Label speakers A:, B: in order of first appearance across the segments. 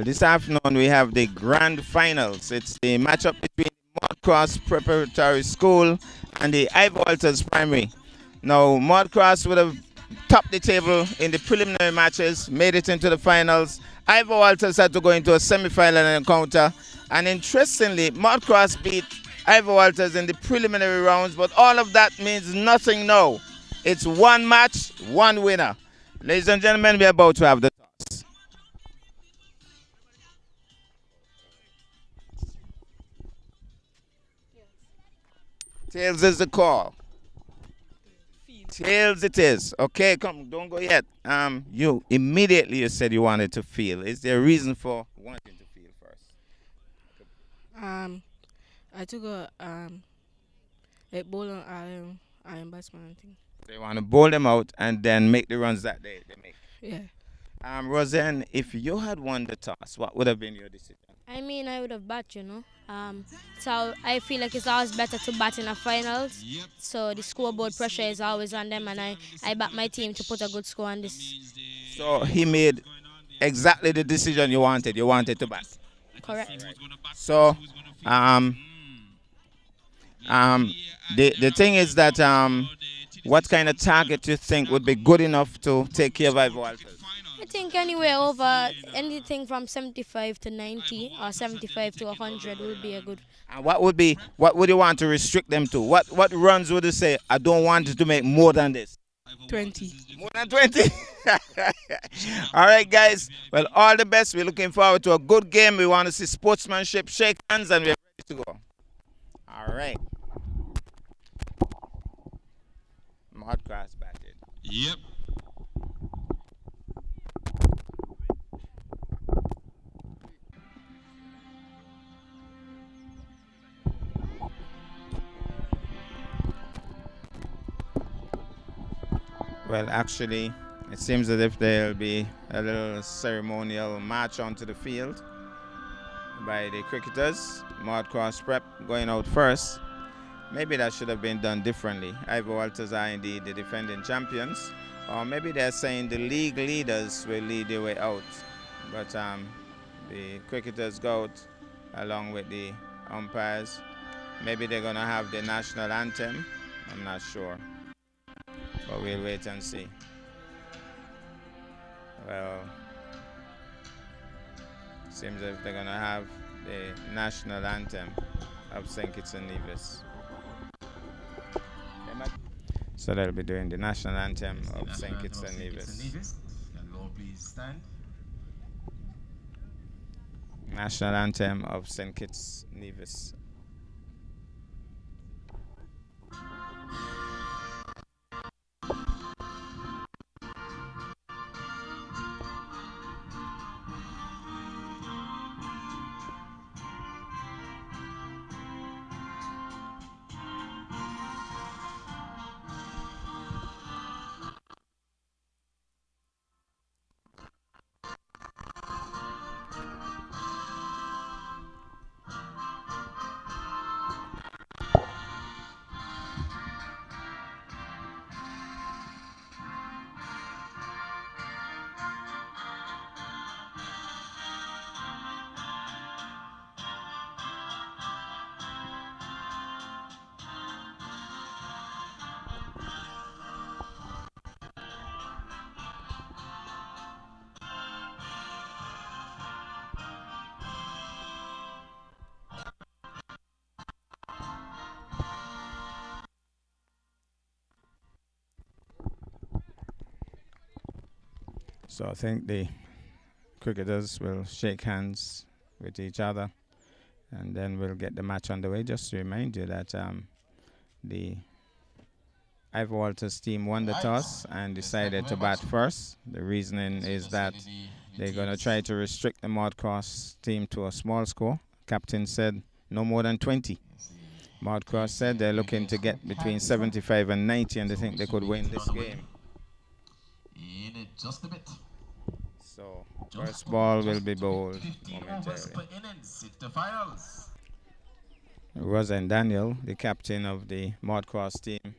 A: This afternoon we have the grand finals. It's the matchup between Maude Cross Preparatory School and the Ivor Walters Primary. Now, Maude Cross would have topped the table in the preliminary matches, made it into the finals. Ivor Walters had to go into a semi-final encounter, and interestingly, Maude Cross beat Ivor Walters in the preliminary rounds, but all of that means nothing now. It's one match, one winner. Ladies and gentlemen, we're about to have the toss. Tails is the call. Tails it is. Okay, come, don't go yet. You immediately you said you wanted to feel. Is there a reason for wanting to feel first?
B: I took a ball on iron batsman thing.
A: They want to bowl them out and then make the runs that they make.
B: Yeah.
A: Roseanne, if you had won the toss, what would have been your decision?
C: I mean, I would have bat, you know. So I feel like it's always better to bat in a finals. So the scoreboard pressure is always on them, and I back my team to put a good score on this.
A: So he made exactly the decision you wanted. You wanted to bat.
C: Correct.
A: Right. So, the thing is that what kind of target you think would be good enough to take care of Ivor Walters?
C: I think anywhere over anything from 75 to 90 or 75 to 100 would be a good.
A: And what would you want to restrict them to? What runs would you say, I don't want it to make more than this?
B: 20.
A: More than 20? All right, guys. Well, all the best. We're looking forward to a good game. We want to see sportsmanship, shake hands, and we're ready to go. All right. Modcross batted.
D: Yep.
A: Well, actually, it seems as if there'll be a little ceremonial march onto the field by the cricketers. Modcross Prep going out first. Maybe that should have been done differently. Ivor Walters are indeed the defending champions. Or maybe they're saying the league leaders will lead their way out. But the cricketers go out along with the umpires. Maybe they're going to have the national anthem. I'm not sure. But we'll wait and see. Well, seems as if they're going to have the national anthem of St. Kitts and Nevis. So they'll be doing the national anthem of St. Kitts and Nevis. National anthem of St. Kitts Nevis. So I think the cricketers will shake hands with each other and then we'll get the match underway. Just to remind you that the Ivor Walters team won the toss and decided to bat first. The reasoning is that they're going to try to restrict the Modcross team to a small score. Captain said no more than 20. Modcross said they're looking to get between 75 and 90 and they think they could win this game.
D: Just a bit.
A: So first ball will be bowled momentarily. Roseanne Daniel, the captain of the Modcross team,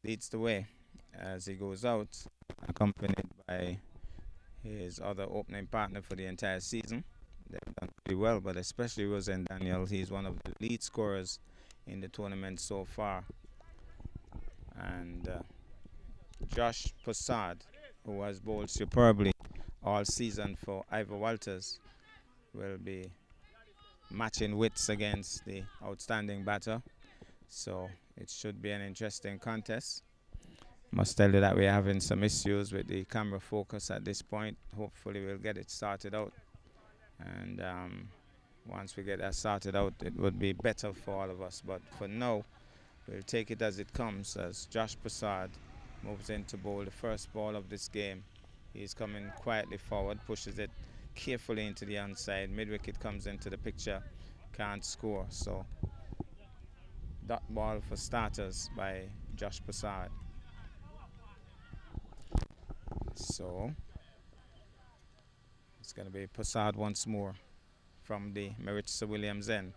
A: leads the way as he goes out, accompanied by his other opening partner for the entire season. They've done pretty well, but especially Rosen Daniel. He's one of the lead scorers in the tournament so far. And Josh Posad, who has bowled superbly all season for Ivor Walters, will be matching wits against the outstanding batter. So it should be an interesting contest. Must tell you that we're having some issues with the camera focus at this point. Hopefully we'll get it started out. And once we get that sorted out, it would be better for all of us. But for now, we'll take it as it comes as Josh Prasad moves in to bowl the first ball of this game. He's coming quietly forward, pushes it carefully into the onside. Mid-wicket comes into the picture, can't score. So dot ball for starters by Josh Prasad. So it's going to be Prasad once more from the Maritza Williams end.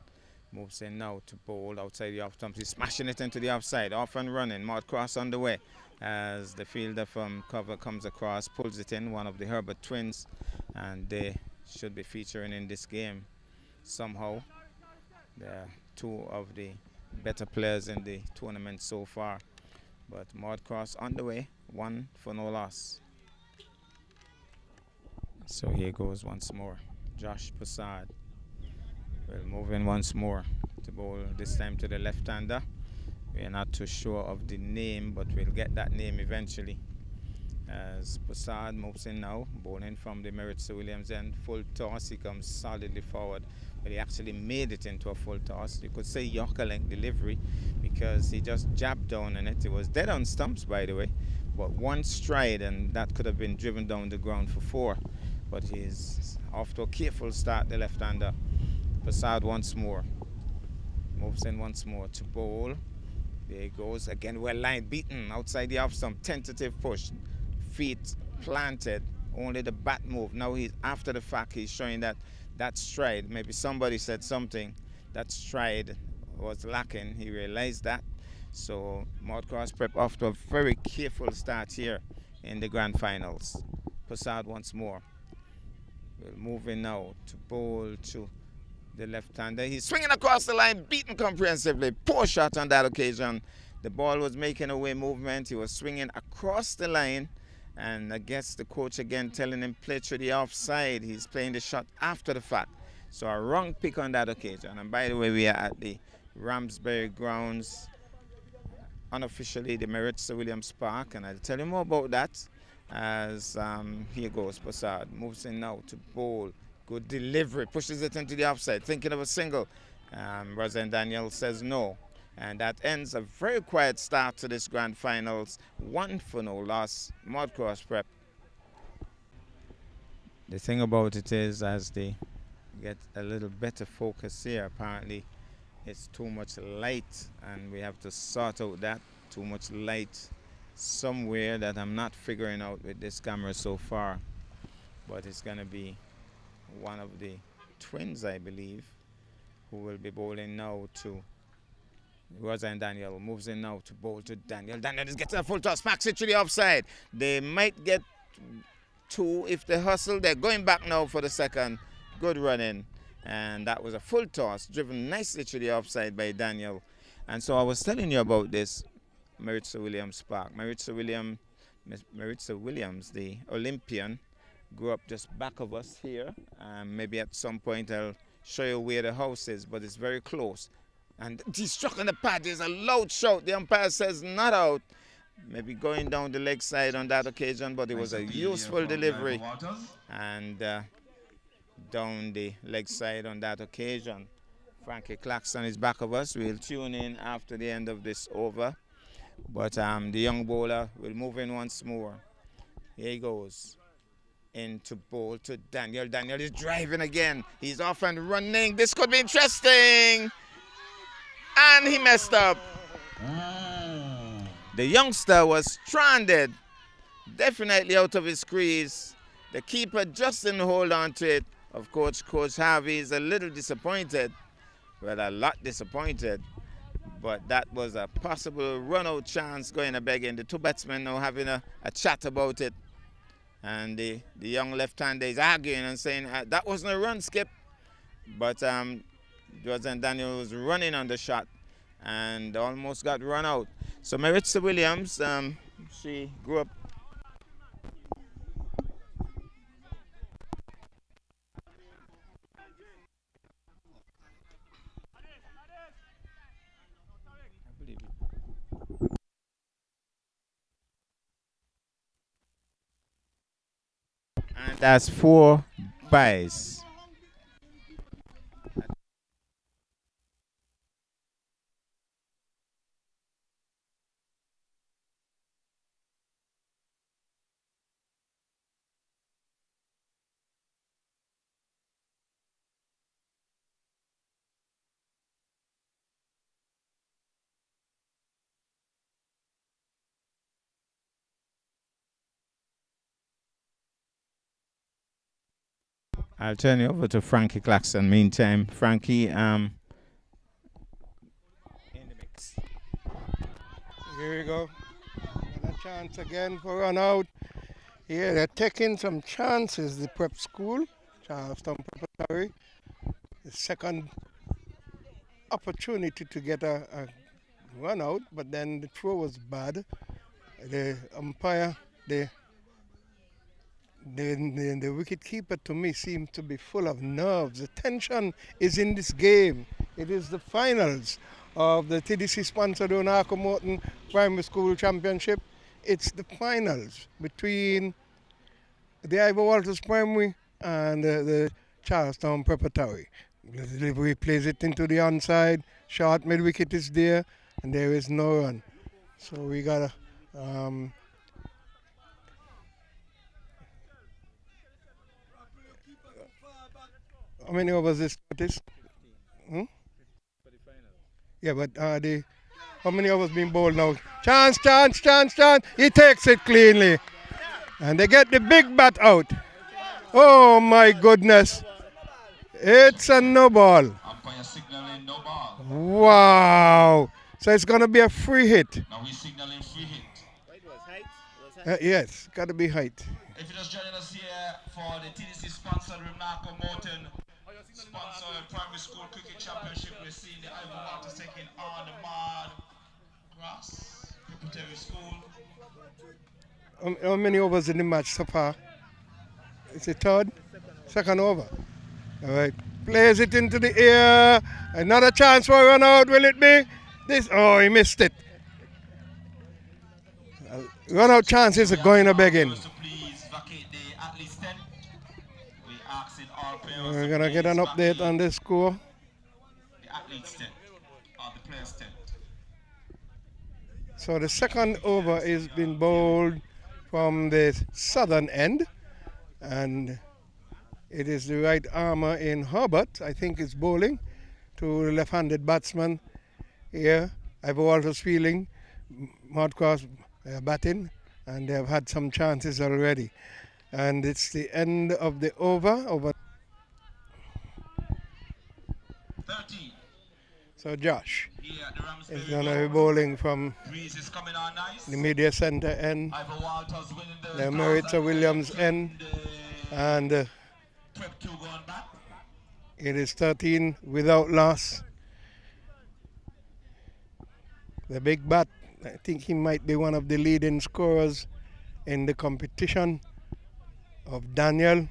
A: Moves in now to bowl outside the off stump. He's smashing it into the offside. Off and running. Modcross on the way as the fielder from cover comes across, pulls it in. One of the Herbert twins, and they should be featuring in this game somehow. They're two of the better players in the tournament so far. But Modcross on the way, 1 for no loss. So here goes once more. Josh Prasad will move in once more to bowl, this time to the left-hander. We're not too sure of the name, but we'll get that name eventually. As Prasad moves in now, bowling from the Maritza Williams end. Full toss, he comes solidly forward, but he actually made it into a full toss. You could say Yorker length delivery because he just jabbed down on it. It was dead on stumps, by the way, but one stride and that could have been driven down the ground for 4. But he's off to a careful start, the left-hander. Prasad once more. Moves in once more to bowl. There he goes. Again, well lined, beaten outside the off stump. Tentative push. Feet planted. Only the bat move. Now he's after the fact. He's showing that stride. Maybe somebody said something. That stride was lacking. He realized that. So Maude Cross Prep off to a very careful start here in the grand finals. Prasad once more. We'll move in now to bowl to the left-hander. He's swinging across the line, beaten comprehensively. Poor shot on that occasion. The ball was making away movement. He was swinging across the line. And I guess the coach again telling him play through the offside. He's playing the shot after the fact. So a wrong pick on that occasion. And by the way, we are at the Ramsbury grounds, unofficially the Maritza Williams Park. And I'll tell you more about that as here goes Prasad. Moves in now to bowl. Good delivery, pushes it into the offside, thinking of a single. Rosen Daniel says no. And that ends a very quiet start to this grand finals. 1 for no loss, Maude Cross Prep. The thing about it is, as they get a little better focus here, apparently it's too much light and we have to sort out that too much light somewhere that I'm not figuring out with this camera so far. But it's going to be one of the twins, I believe, who will be bowling now to Rosen Daniel. Moves in now to bowl to Daniel. Daniel is getting a full toss, smacks it to the offside. They might get 2 if they hustle. They're going back now for the second. Good running. And that was a full toss, driven nicely to the offside by Daniel. And so I was telling you about this Maritza Williams Park. Maritza Williams, the Olympian, grew up just back of us here. Maybe at some point I'll show you where the house is, but it's very close. And he struck on the pad. There's a loud shout. The umpire says not out. Maybe going down the leg side on that occasion, but it was a useful delivery. And down the leg side on that occasion. Frankie Claxton is back of us. We'll tune in after the end of this over. But the young bowler will move in once more. Here he goes. Into bowl to Daniel. Daniel is driving again. He's off and running. This could be interesting. And he messed up. The youngster was stranded. Definitely out of his crease. The keeper just didn't hold on to it. Of course, Coach Harvey is a little disappointed. Well, a lot disappointed. But that was a possible run-out chance going a begging. The 2 batsmen now having a chat about it. And the young left-hander is arguing and saying that wasn't a run, Skip. But Jordan Daniel was running on the shot and almost got run out. So Maritza Williams, she grew up. And that's 4 buys. I'll turn you over to Frankie Claxton. Meantime, Frankie, in the mix.
D: Here we go. Another chance again for run out. Yeah, they're taking some chances, the prep school, Charleston Preparatory. The second opportunity to get a run out, but then the throw was bad. The umpire, the wicket keeper to me seemed to be full of nerves. The tension is in this game. It is the finals of the TDC sponsored Runako Morton Primary School Championship. It's the finals between the Ivor Walters Primary and the Charlestown Preparatory. The delivery plays it into the onside, short mid wicket is there, and there is no run. So we got a how many overs is this? Yeah, but how many overs being bowled now? Chance, chance, chance, chance. He takes it cleanly. And they get the big bat out. Oh my goodness. It's a no ball.
E: Umpire signaling no ball.
D: Wow. So it's going to be a free hit.
E: Now we're signaling free hit.
D: Yes, got to be height.
E: If you're just joining us here for the TDC sponsored Runako Morton sponsored Primary School Cricket Championship, we're seeing the Ivor Walters taking on the Maude Cross Preparatory School.
D: How many overs in the match so far? It's a third? Second over. All right. Plays it into the air. Another chance for a run out, will it be? This. Oh, he missed it. Run out chances are going to begin. We're going to get an update on the score.
E: The athletes 10, or the players 10.
D: So the second over is being bowled from the southern end, and it is the right armour in Herbert, I think, is bowling to the left-handed batsman here. Ivor Walters fielding, Modcross batting, and they have had some chances already. And it's the end of the over.
E: 13.
D: So Josh
E: is
D: going to be bowling from
E: nice.
D: the media centre end, the Maritza Williams end, and it is 13 without loss. The big bat, I think he might be one of the leading scorers in the competition of Daniel.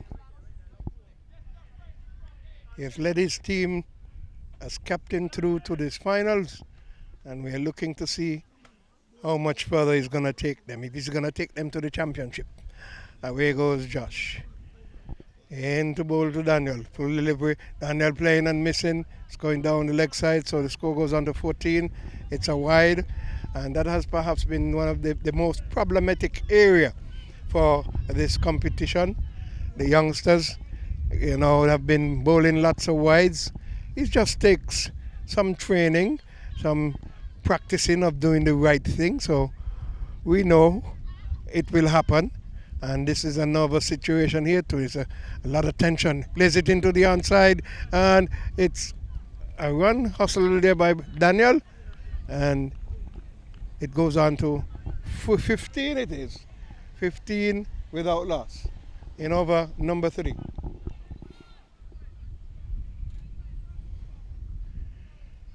D: He has led his team as captain through to these finals, and we are looking to see how much further he's going to take them, if he's going to take them to the championship. Away goes Josh. In to bowl to Daniel. Full delivery. Daniel playing and missing. It's going down the leg side, so the score goes on to 14. It's a wide, and that has perhaps been one of the most problematic area for this competition. The youngsters, have been bowling lots of wides. It just takes some training, some practicing of doing the right thing. So we know it will happen. And this is another situation here too. It's a lot of tension. Plays it into the onside, and it's a run hustled there by Daniel. And it goes on to 15 it is. 15 without loss in over number 3.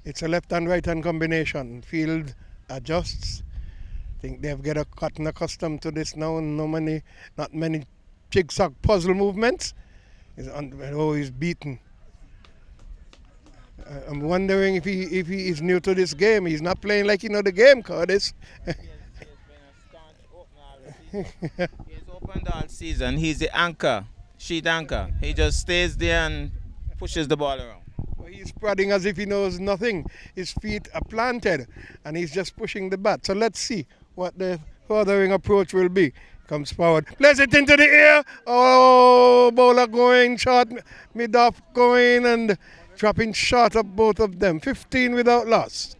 D: It's a left and right hand combination. Field adjusts. I think they've gotten accustomed to this now. Not many jigsaw puzzle movements. He's beaten. I'm wondering if he is new to this game. He's not playing like the game, Curtis.
A: He's opened all season. He's the anchor, sheet anchor. He just stays there and pushes the ball around.
D: He's prodding as if he knows nothing. His feet are planted and he's just pushing the bat. So let's see what the furthering approach will be. Comes forward, plays it into the air. Oh, bowler going short, mid-off going and dropping short of both of them. 15 without loss.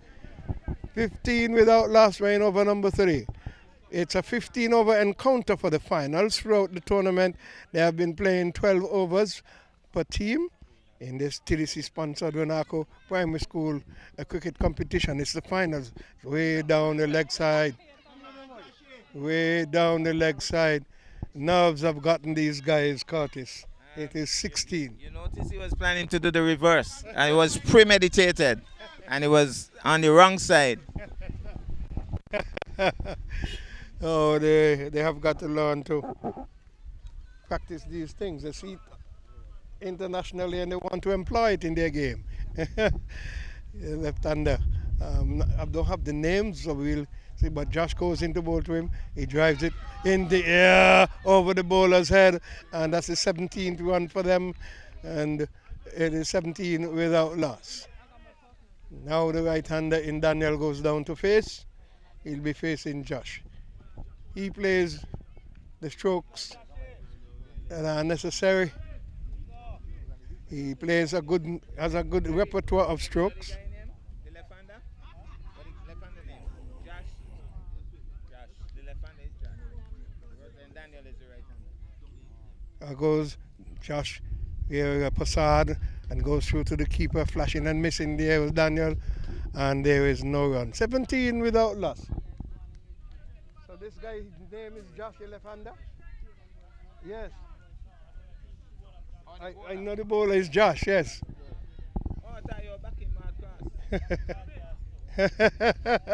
D: 15 without loss, right over number 3. It's a 15-over encounter for the finals. Throughout the tournament, they have been playing 12 overs per team in this TDC-sponsored Runako Primary School cricket competition. It's the finals. Way down the leg side. Way down the leg side. Nerves have gotten these guys, Curtis. It is 16.
A: You notice he was planning to do the reverse. And it was premeditated. And it was on the wrong side.
D: Oh, they have got to learn to practice these things. They see it internationally and they want to employ it in their game. Left-hander. I don't have the names, so we'll see. But Josh goes into bowl to him. He drives it in the air over the bowler's head, and that's the 17th run for them. And it is 17 without loss. Now the right-hander in Daniel goes down to face. He'll be facing Josh. He plays the strokes that are necessary. He plays has a good repertoire of strokes.
A: The left-hander? What is the left-hander name? Josh. The left-hander is Josh. And Daniel is the right-hander.
D: Goes Josh here, Passad, and goes through to the keeper, flashing and missing there with Daniel, and there is no run. 17 without loss. So this guy's name is Josh, the left-hander? Yes. I know the bowler is Josh, yes.
E: Oh, I thought you were back in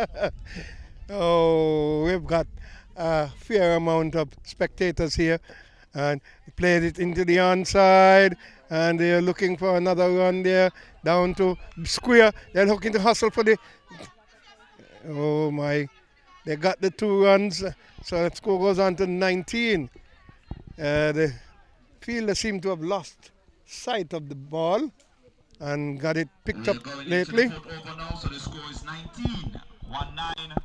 E: Modcross.
D: Oh, we've got a fair amount of spectators here, and played it into the onside, and they're looking for another run there, down to square. They're looking to hustle for the... Oh my, they got the 2 runs, so the score goes on to 19. The fielder seemed to have lost sight of the ball and got it picked up lately.
E: So the score is 19, 1-9.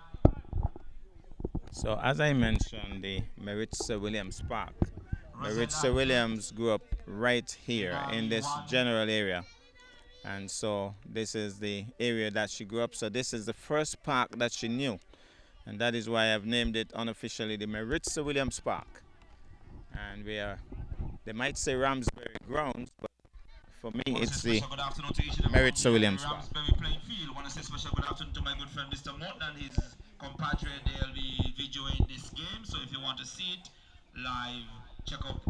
A: So as I mentioned, the Maritza Williams Park. Maritza Williams grew up right here in this general area. And so this is the area that she grew up. So this is the first park that she knew. And that is why I've named it unofficially the Maritza Williams Park. And they might say Ramsbury Grounds, but for me it's the Maritza Williams Park.
E: Ramsbury playing field. I want to say special good afternoon to my good friend Mr. Morton and his compatriot. They'll be videoing this game. So if you want to see it live, check out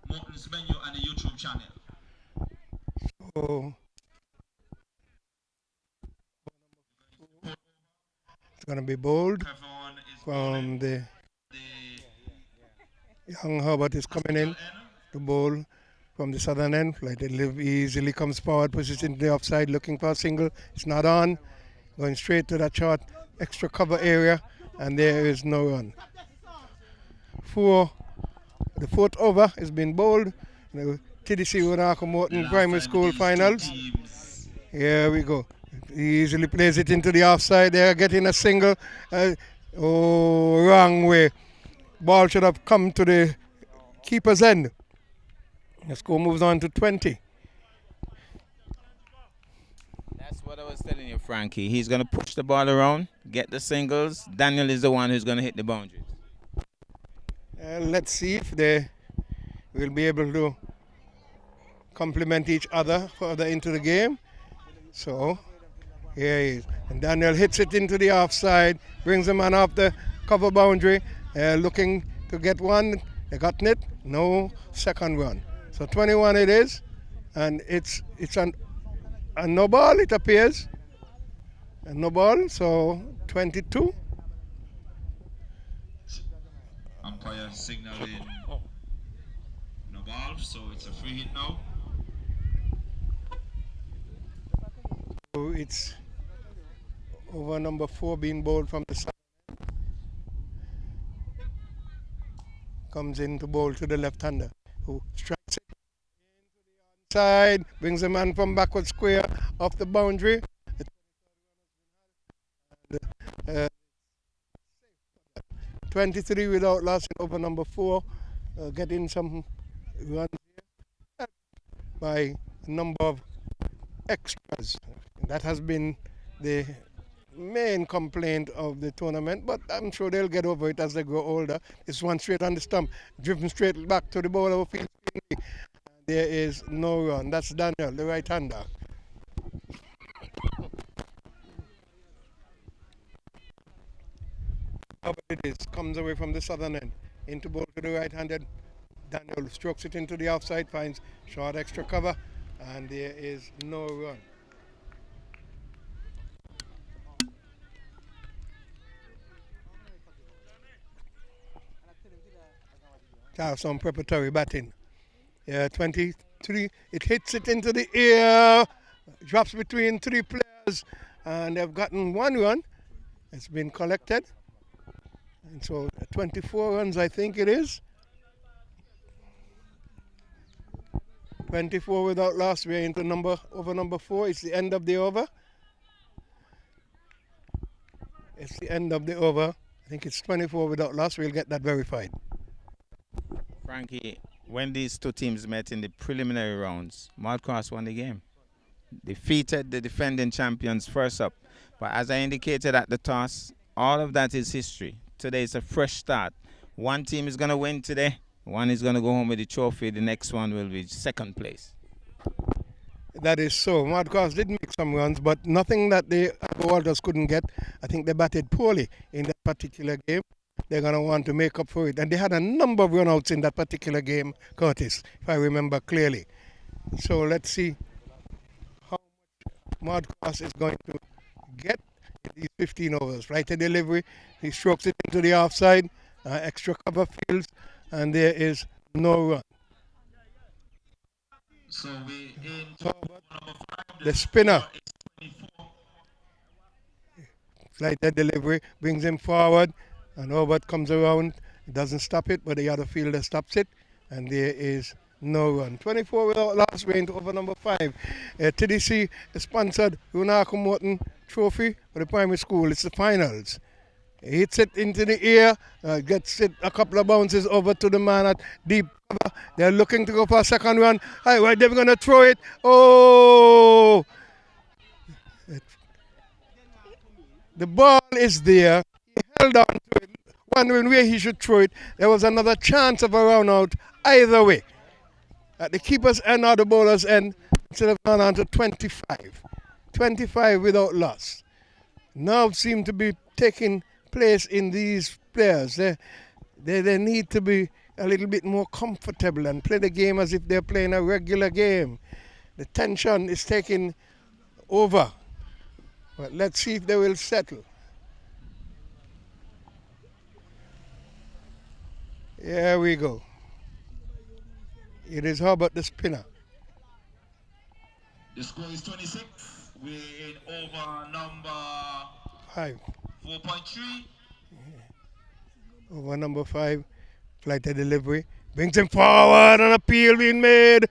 E: Morton's menu and the YouTube channel.
D: So it's going to be bold from the young Herbert is coming in to bowl from the southern end. Like it easily comes forward, pushes into the offside, looking for a single. It's not on. Going straight to that short extra cover area, and there is no run. The 4th over has been bowled. The TDC Runako Morton Primary School Finals. Here we go. He easily plays it into the offside. They are getting a single. Wrong way. Ball should have come to the keeper's end. The score moves on to 20.
A: That's what I was telling you, Frankie. He's going to push the ball around, get the singles. Daniel is the one who's going to hit the boundaries.
D: Let's see if they will be able to complement each other further into the game. So here he is. And Daniel hits it into the offside, brings the man off the cover boundary, looking to get one. They got it. No second run. So 21 it is, and it's a no ball. It appears a no ball. So 22.
E: Umpire signaling no ball, so it's a free hit now.
D: So it's over number 4 being bowled from the side. Comes in to bowl to the left-hander, who strikes it into the side, brings the man from backward square off the boundary. 23 without loss in over number 4, getting some runs here by a number of extras. That has been the main complaint of the tournament, but I'm sure they'll get over it as they grow older. It's one straight on the stump, driven straight back to the bowler. There is no run. That's Daniel, the right-hander. It is, comes away from the southern end, into bowl to the right-handed. Daniel strokes it into the offside, finds short extra cover, and there is no run. Some preparatory batting. 23. It hits it into the air, drops between 3 players, and they've gotten 1 run. It's been collected. And so 24 runs, I think it is. 24 without loss. We're into over number 4. It's the end of the over. It's the end of the over. I think it's 24 without loss. We'll get that verified.
A: Frankie, when these two teams met in the preliminary rounds, Modcross won the game. Defeated the defending champions first up. But as I indicated at the toss, all of that is history. Today is a fresh start. One team is going to win today. One is going to go home with the trophy. The next one will be second place.
D: That is so. Modcross did make some runs, but nothing that the Ivor Walters couldn't get. I think they batted poorly in that particular game. They're going to want to make up for it. And they had a number of runouts in that particular game, Curtis, if I remember clearly. So let's see how much Modcross is going to get in these 15 overs. Right to delivery. He strokes it into the offside. Extra cover fields. And there is no run.
E: So we into number 5.
D: The spinner. Flight delivery brings him forward, and Robert comes around. He doesn't stop it, but the other fielder stops it, and there is no run. 24 without loss. We're into over number 5. TDC sponsored Runako Morton trophy for the primary school. It's the finals. He hits it into the air, gets it a couple of bounces over to the man at deep cover. They're looking to go for a second run. Right, they're going to throw it. Oh! The ball is there. He held on to it, wondering where he should throw it. There was another chance of a run out either way. At the keeper's end or the bowler's end, instead of gone on to 25. 25 without loss. Nerves seem to be taking place in these players. They need to be a little bit more comfortable and play the game as if they're playing a regular game. The tension is taking over. But let's see if they will settle. Here we go. It is Herbert the spinner.
E: The score is 26. We're in over number
D: 5.
E: 4.3.
D: Over number 5. Flight to delivery. Brings him forward. An appeal being made.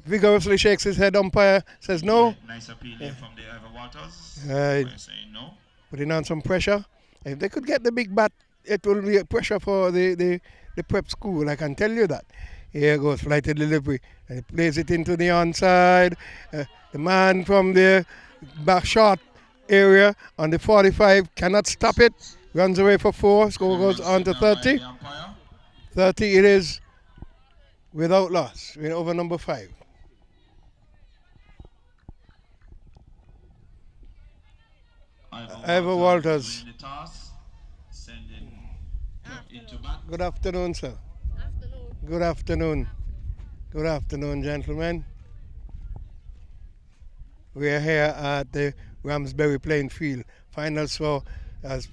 D: Vigorously shakes his head. Umpire says no.
E: Nice appeal here from the Ivor Walters. Saying no.
D: Putting on some pressure. If they could get the big bat, it will be a pressure for the prep school. I can tell you that. Here goes flight to delivery. And he plays it into the onside. The man from the back short area on the 45 cannot stop it. Runs away for 4. Score goes on to 30. 30 it is without loss. We're over number 5. Ivor Walters.
E: Sending into bat.
D: Good afternoon, sir.
C: Afternoon.
D: Good afternoon. Good afternoon, gentlemen. We are here at the Ramsbury playing field. Final score as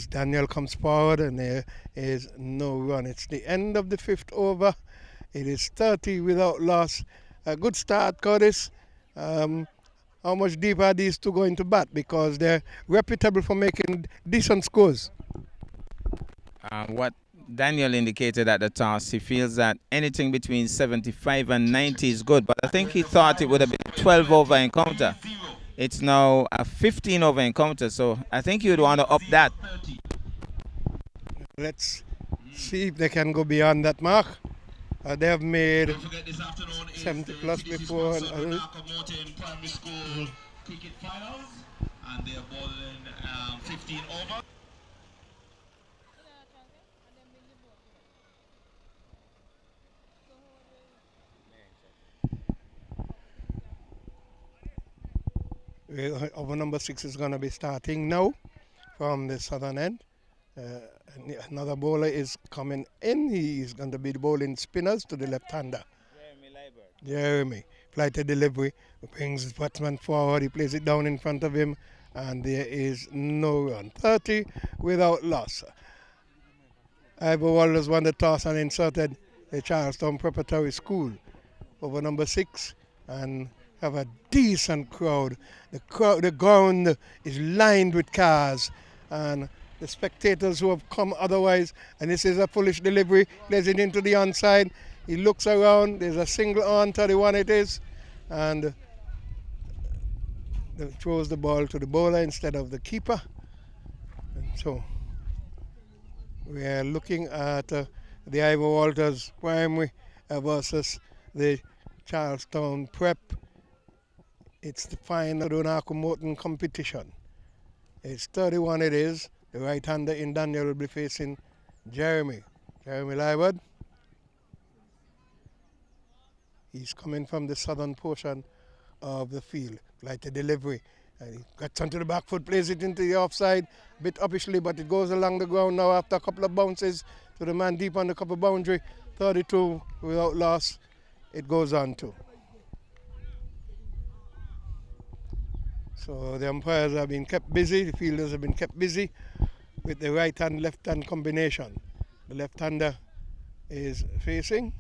D: Daniel comes forward, and there is no run. It's the end of the 5th over. It is 30 without loss. A good start, Curtis. How much deep are these two going to bat? Because they're reputable for making decent scores.
A: What Daniel indicated at the toss, he feels that anything between 75 and 90 is good, but I think he thought it would have been a 12 over encounter. It's now a 15 over encounter, so I think you'd want to up that.
D: Let's see if they can go beyond that mark. They have made 70 plus before.
E: Runako Morton Primary School Cricket Finals, and they're bowling 15 over.
D: Over number 6 is going to be starting now from the southern end. Another bowler is coming in. He is going to be bowling spinners to the left-hander. Jeremy. Flighted delivery. Brings his batsman forward. He plays it down in front of him. And there is no run. 30 without loss. Ivor Walters won the toss and inserted the Charlestown Preparatory School over number 6. And have a decent crowd. The ground is lined with cars, and the spectators who have come otherwise, and this is a foolish delivery, plays it into the onside. He looks around, there's a single on, 31 it is, and throws the ball to the bowler instead of the keeper. And so we are looking at the Ivor Walters Primary versus the Charlestown Prep. It's the final Runako Morton competition. It's 31 it is. The right-hander in Daniel will be facing Jeremy. Jeremy Lywood. He's coming from the southern portion of the field. Like the delivery. And he gets onto the back foot, plays it into the offside. A bit uppishly, but it goes along the ground now after a couple of bounces to the man deep on the cover boundary. 32 without loss. It goes on to. So the umpires have been kept busy, the fielders have been kept busy with the right-hand, left-hand combination. The left-hander is facing.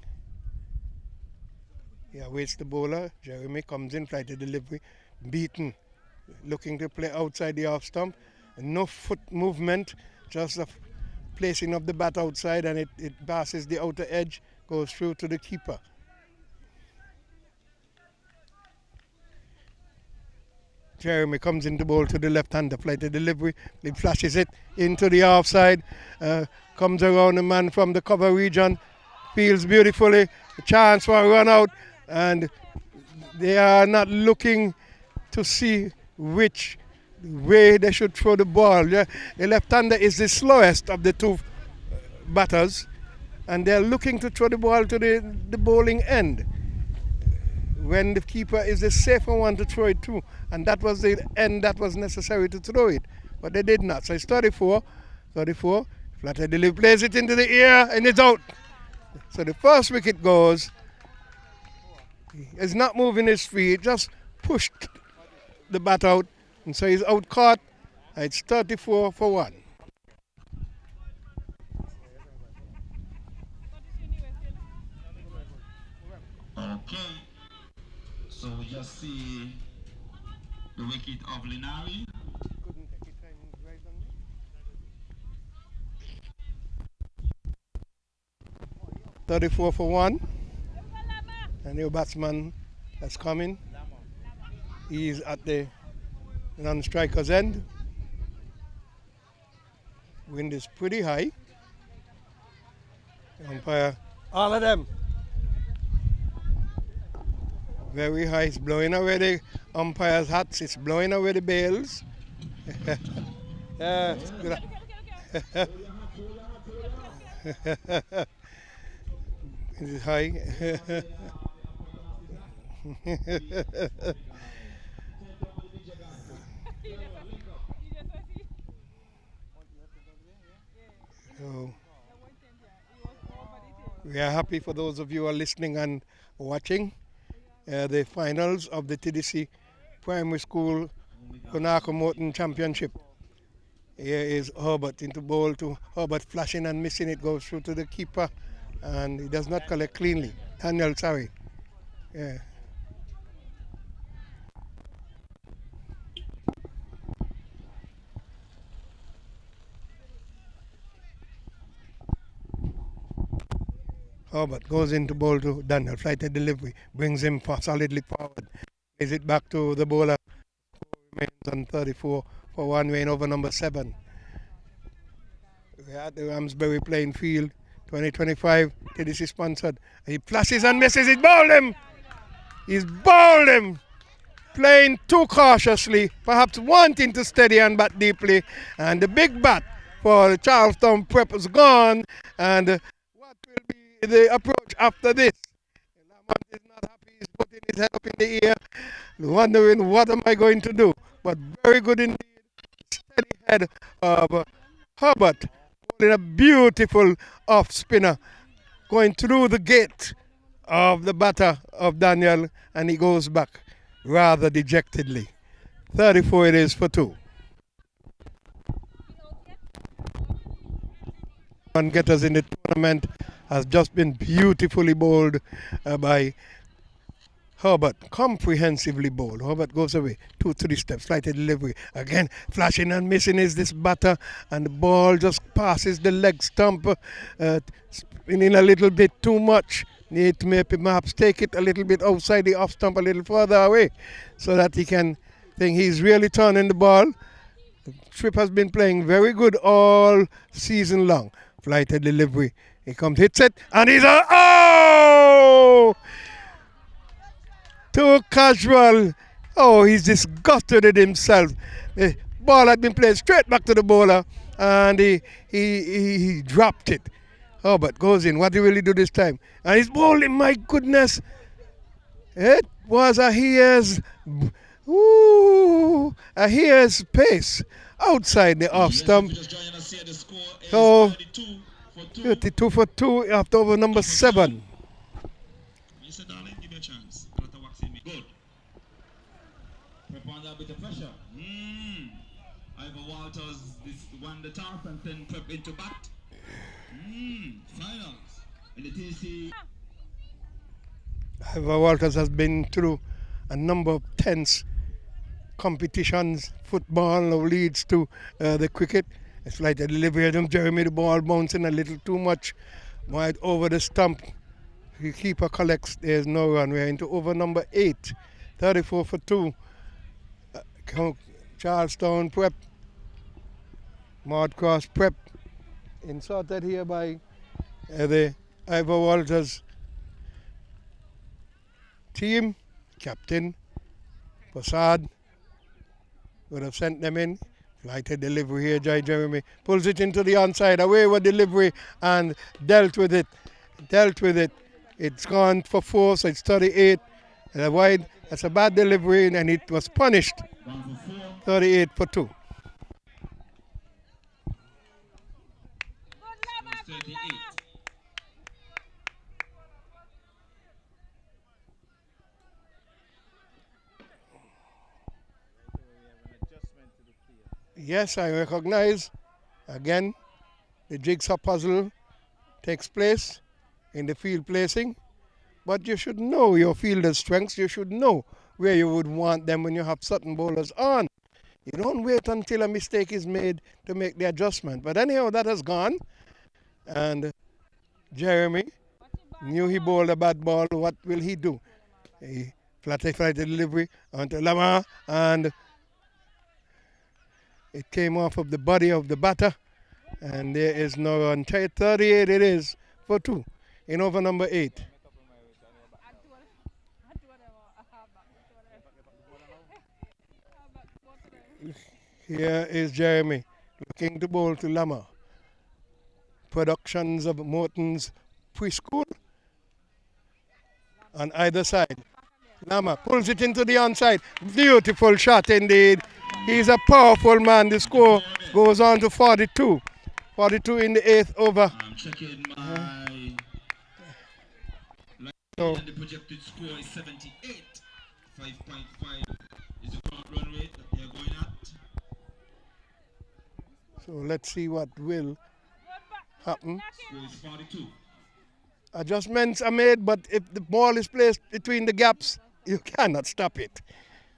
D: He awaits the bowler. Jeremy comes in, flighted delivery, beaten, looking to play outside the off stump. No foot movement, just the placing of the bat outside, and it passes the outer edge, goes through to the keeper. Jeremy comes into bowl to the left-hander, flighted delivery, he flashes it into the offside, comes around the man from the cover region, fields beautifully, a chance for a run out, and they are not looking to see which way they should throw the ball. The left-hander is the slowest of the two batters, and they're looking to throw the ball to the bowling end, when the keeper is the safer one to throw it to, and that was the end that was necessary to throw it, but they did not. So it's 34, flatter delivery, plays it into the air, and it's out. So the first wicket goes. He's not moving his feet, just pushed the bat out, and so he's out caught. It's 34 for 1.
E: Okay. So we just see the wicket of Linari.
D: 34 for 1. A new batsman that's coming. He's at the non-striker's end. Wind is pretty high. Umpire, all of them. Very high. It's blowing away the umpire's hats. It's blowing away the bails. Yeah, it is high. So We are happy for those of you who are listening and watching the finals of the TDC Primary School Runako Morton Championship. Here is Herbert into bowl to Herbert, flashing and missing it, goes through to the keeper, and he does not collect cleanly. Daniel, sorry. Yeah. Herbert goes into bowl to Daniel, flighted delivery, brings him solidly forward, plays it back to the bowler, remains on 34 for one win over number 7. We are at the Ramsbury playing field, 2025, TDC sponsored. He flashes and misses, he's bowled him! He's bowled him! Playing too cautiously, perhaps wanting to steady and bat deeply, and the big bat for the Charlestown Prep is gone, and what will be the approach after this? Lamont is not happy, he's putting his head up in the air, wondering what am I going to do, but very good indeed, steady head of Herbert, holding a beautiful off spinner, going through the gate of the batter of Daniel, and he goes back rather dejectedly. 34 it is for 2. One getters in the tournament has just been beautifully bowled by Herbert, comprehensively bowled. Herbert goes away, 2-3 steps, slighted delivery. Again, flashing and missing is this batter, and the ball just passes the leg stump, spinning a little bit too much. Need to maybe perhaps take it a little bit outside the off stump, a little further away, so that he can think he's really turning the ball. Tripp has been playing very good all season long. Flighted delivery. He comes, hits it, and he's a oh! Too casual. Oh, he's disgusted at himself. The ball had been played straight back to the bowler, and he dropped it. Herbert goes in. What did he really do this time? And he's bowling, my goodness. It was a hair's pace outside the off stump. So 32 for 2 after over number 7.
E: Mr. Darling, give me a chance. Got a waxing me. Good. Prep on that bit of pressure. Ivor Walters won the top and then prep into bat. Finals. In the TDC.
D: Ivor Walters has been through a number of tense competitions. Football now leads to the cricket. It's like the delivery of Jeremy, the ball bouncing a little too much wide over the stump. The keeper collects, there's no run. We're into over number 8. 34 for 2. Charlestown Prep. Maude Cross Prep. Inserted here by the Ivor Walters team. Captain Prasad would have sent them in. Flighted delivery here, Jeremy pulls it into the onside, away with delivery, and dealt with it. It's gone for 4, so it's 38. And wide, that's a bad delivery, and it was punished. 38 for 2.
E: 38.
D: Yes, I recognize. Again, the jigsaw puzzle takes place in the field placing. But you should know your fielder's strengths. You should know where you would want them when you have certain bowlers on. You don't wait until a mistake is made to make the adjustment. But anyhow, that has gone. And Jeremy knew he bowled a bad ball. What will he do? He flighted delivery onto Lama, and it came off of the body of the batter, and there is no run. 38 it is for 2 in over number 8. Here is Jeremy looking to bowl to Lama. Productions of Morton's preschool on either side. Lama pulls it into the onside. Beautiful shot indeed. He's a powerful man. The score goes on to 42. 42 in the 8th over.
E: I'm checking my
D: So,
E: and the projected score is 78. 5.5 is the current run rate that they're going at.
D: so let's see what will happen.
E: Score is 42.
D: Adjustments are made, but if the ball is placed between the gaps, you cannot stop it.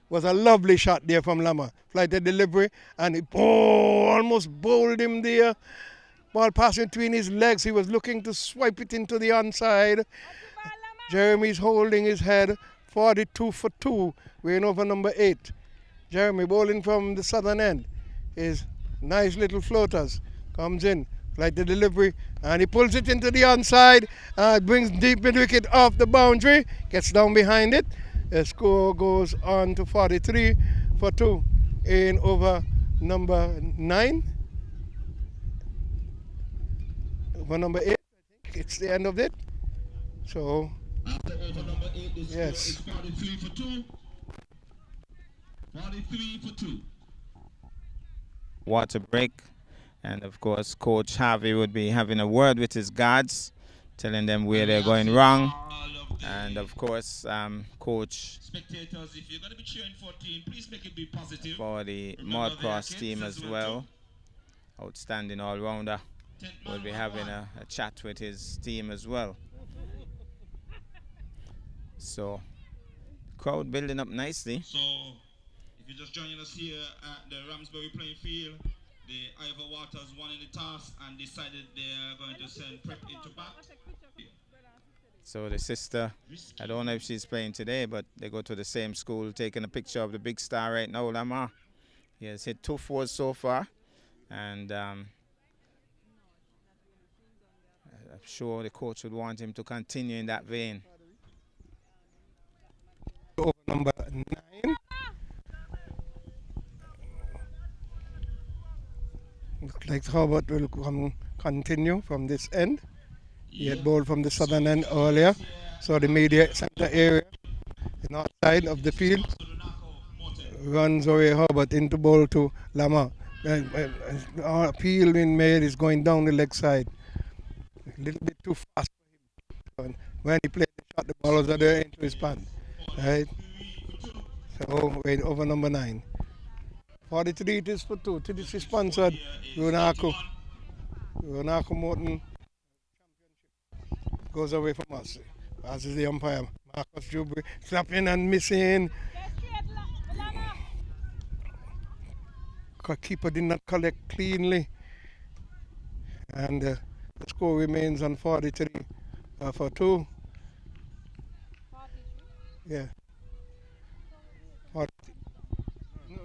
D: Was a lovely shot there from Lama. Flighted delivery, and it almost bowled him there. Ball passing between his legs. He was looking to swipe it into the onside. Jeremy's holding his head. 42 for 2. We're in over number 8. Jeremy bowling from the southern end. His nice little floaters. Comes in. Like the delivery, and he pulls it into the onside, brings deep mid wicket off the boundary, gets down behind it. The score goes on to 43 for 2 in over number 9. Over number 8, I think it's the end of it. So,
E: After over number 8, the score
D: yes.
E: is 43 for 2. 43 for 2.
A: Water break. And of course, Coach Harvey would be having a word with his guards, telling them where they're going wrong. And of course, Coach
E: Spectators, if you're going to be cheering for a team, please make it be positive.
A: for the
E: Remember
A: Modcross
E: their
A: team
E: kids
A: as well, outstanding all-rounder,
E: too.
A: will be having a chat with his team as well. So, crowd building up nicely.
E: So, if you're just joining us here at the Ramsbury playing field, the Ivor Walters won in the toss and decided they're going to send Prep into bat.
A: So the sister, I don't know if she's playing today, but they go to the same school, taking a picture of the big star right now, Lamar. He has hit 2 fours so far, and I'm sure the coach would want him to continue in that vein.
D: over number 9. Looks like Hobart will continue from this end. He had bowled from the southern end earlier. So the media center area, the north side of the field, runs away Hobart into bowl to Lama. Our appeal being made is going down the leg side. A little bit too fast for him. When he played the shot, the ball was there into his pan. Right? So we're over number 9. 43 it is for 2. TDC sponsored Runako Morton goes away from us. As is the umpire, Marcus Jubri, slapping and missing. Keeper did not collect cleanly. And the score remains on 43 for 2. Yeah. 40.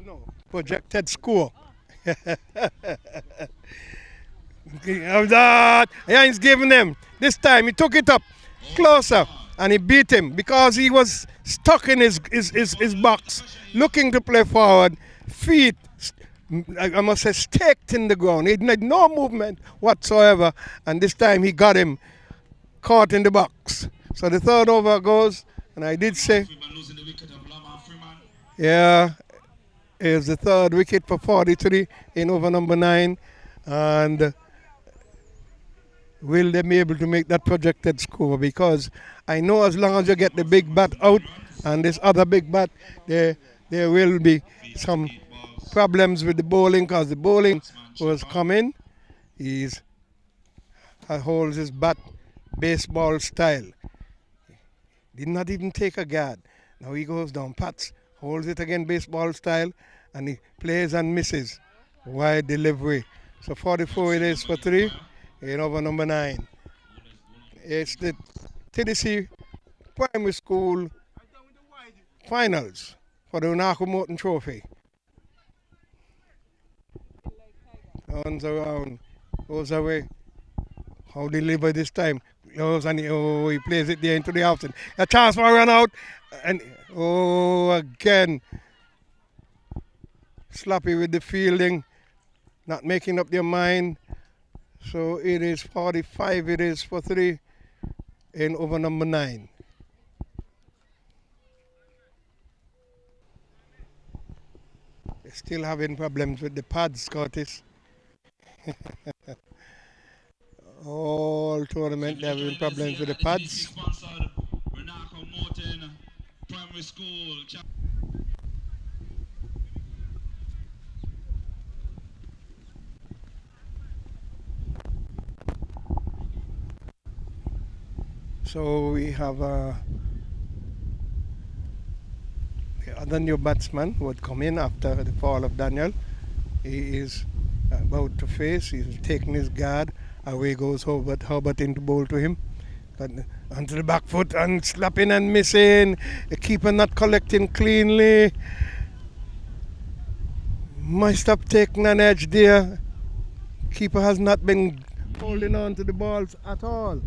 D: No. Projected score. Of that, yeah, he's giving them. This time he took it up closer and he beat him because he was stuck in his box, looking to play forward. Feet, I must say, staked in the ground. He had no movement whatsoever, and this time he got him caught in the box. So the third over goes, and I did say, yeah, is the third wicket for 43 in over number 9, and will they be able to make that projected score? Because I know as long as you get the big bat out and this other big bat, there will be some problems with the bowling, because the bowling was coming. He holds his bat baseball style. Did not even take a guard. Now he goes down, pats, holds it again baseball style, and he plays and misses. Wide delivery. So 44 it is for 3 in over number 9. It's the TDC Primary School Finals for the Runako Morton Trophy. Turns around, goes away. How deliver this time? Goes and he plays it there into the outside. A chance for a run out, and again. Sloppy with the fielding, not making up their mind. So it is 45, it is for 3 in over number 9. They're still having problems with the pads, Curtis. All tournament they're having problems with the pads.
E: Primary School.
D: So we have the other new batsman who had come in after the fall of Daniel. He is about to face. He's taking his guard. Away goes Hobart. Hobart into bowl to him. Onto the back foot and slapping and missing. The keeper not collecting cleanly. Must have taken an edge there. Keeper has not been holding on to the balls at all.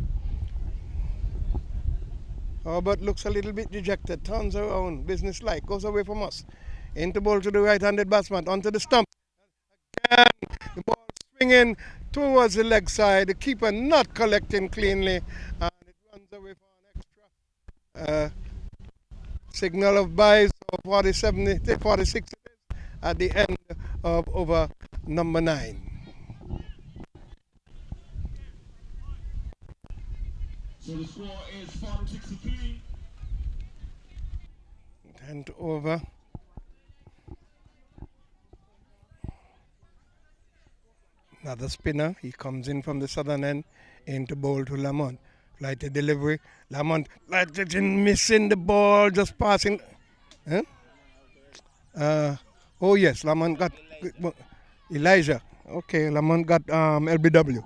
D: Hobart looks a little bit dejected. Turns around. Business-like. Goes away from us. Into bowl to the right-handed batsman. Onto the stump. Again. The ball swinging towards the leg side. The keeper not collecting cleanly. And it runs away for an extra signal of byes of 46 at the end of over number 9.
E: So the score is 46-3.
D: And over. Another spinner. He comes in from the southern end into bowl to Lamont. Flight to delivery. Lamont missing the ball, just passing. Huh? Oh yes, Lamont got Elijah. Okay, Lamont got LBW.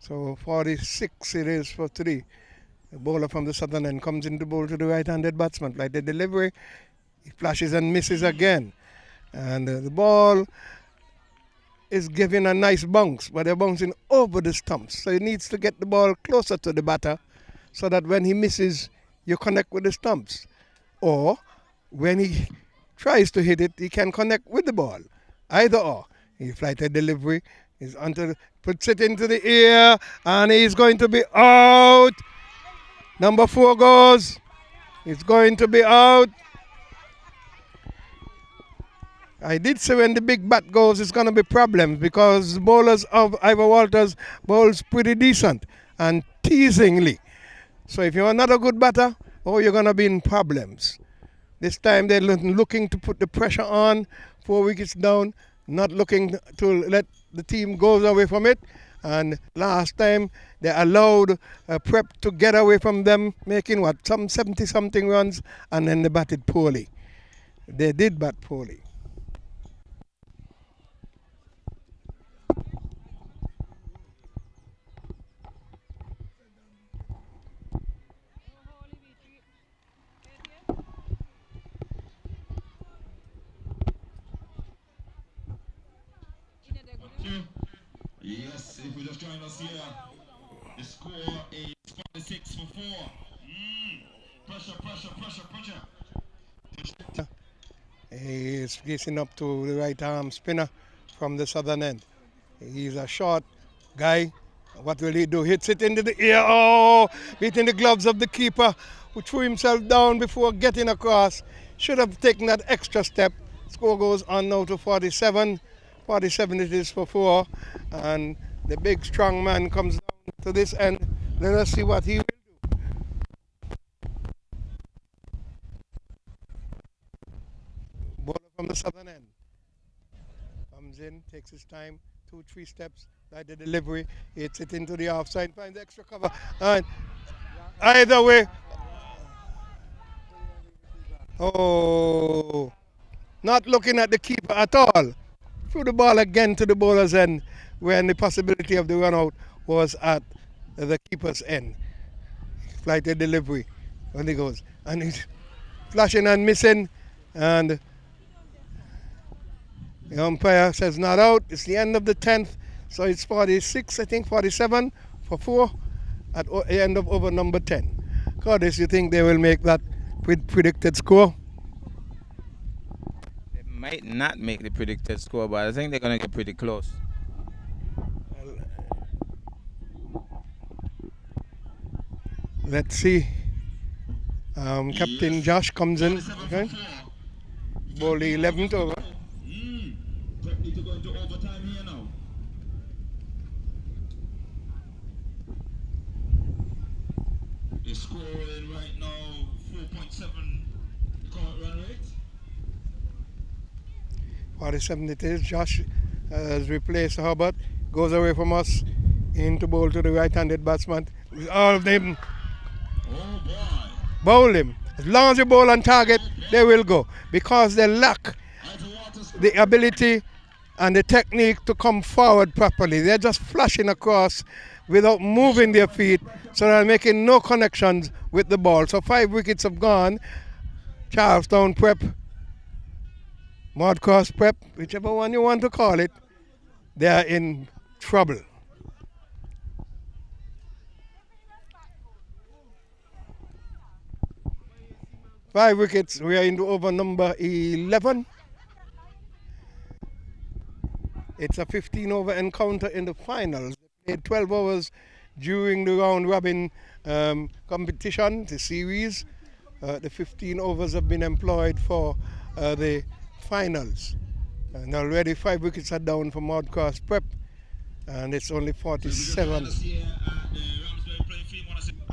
D: So 46 it is for 3. The bowler from the southern end comes into bowl to the right-handed batsman. Like the delivery, he flashes and misses again. And the ball is giving a nice bounce, but they're bouncing over the stumps. So he needs to get the ball closer to the batter so that when he misses, you connect with the stumps. Or when he tries to hit it, he can connect with the ball. Either or. He flighted delivery, he's puts it into the air, and he's going to be out. Number 4 goes. He's going to be out. I did say when the big bat goes, it's going to be problems because the bowlers of Ivor Walters bowls pretty decent and teasingly. So if you're not a good batter, you're going to be in problems. This time they're looking to put the pressure on, 4 wickets down, not looking to let the team go away from it. And last time they allowed Prep to get away from them, making some 70-something runs, and then they batted poorly. They did bat poorly.
E: Yes, if we just join us here, the score is 46-4. Pressure.
D: He is facing up to the right arm spinner from the southern end. He's a short guy. What will he do? Hits it into the air. Oh, beating the gloves of the keeper, who threw himself down before getting across. Should have taken that extra step. Score goes on now to 47. 47 it is for 4. And the big strong man comes down to this end. Let us see what he will do. Bowler from the southern end. Comes in, takes his time, 2-3 steps, like the delivery, hits it into the offside, finds extra cover. And either way, not looking at the keeper at all. Threw the ball again to the bowler's end when the possibility of the run out was at the keeper's end. Flighted delivery. When he goes. And he's flashing and missing. And the umpire says not out. It's the end of the 10th. So it's 46, I think 47 for 4 at the end of over number 10. Curtis, you think they will make that predicted score?
A: Might not make the predicted score, but I think they're going to get pretty close.
D: Let's see. Captain Josh comes in. Okay. Ball the 11th over.
E: Need to go into overtime here now. The scoring right now current run rate.
D: 47 it is. Josh has replaced Hubbard. Goes away from us. Into bowl to the right-handed batsman. All of them
E: Oh boy.
D: bowl him. As long as you bowl on target, they will go. Because they lack
E: Ivor Walters
D: the ability and the technique to come forward properly. They're just flashing across without moving their feet, so they're making no connections with the ball. So 5 wickets have gone. Charlestown Prep, Modcross Prep, whichever one you want to call it, they are in trouble. Five wickets, we are into over number 11. It's a 15-over encounter in the finals. They played 12 overs during the round-robin competition, the series. The 15 overs have been employed for the finals. And already 5 wickets are down for Maude Cross Prep, and it's only 47.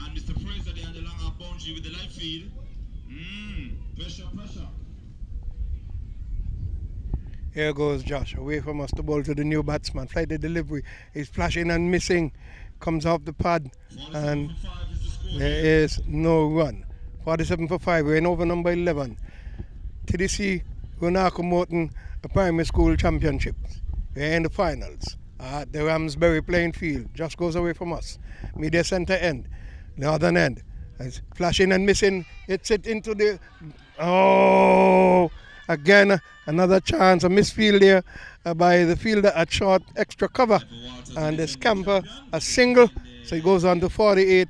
E: and Mr. Fraser there on the long half boundary with the light field. Pressure.
D: Here goes Josh, away from us, the ball to the new batsman. Flight the delivery, he's flashing and missing, comes off the pad, and there is no run. 47 for 5, we're in over number 11. TDC Runako Morton Primary School Championship. We're in the finals at the Ramsbury playing field. Just goes away from us. Media centre end, northern end. It's flashing and missing. It's it into the... Oh! Again, another chance, a misfield there by the fielder at short extra cover. And the scamper, a single. So he goes on to 48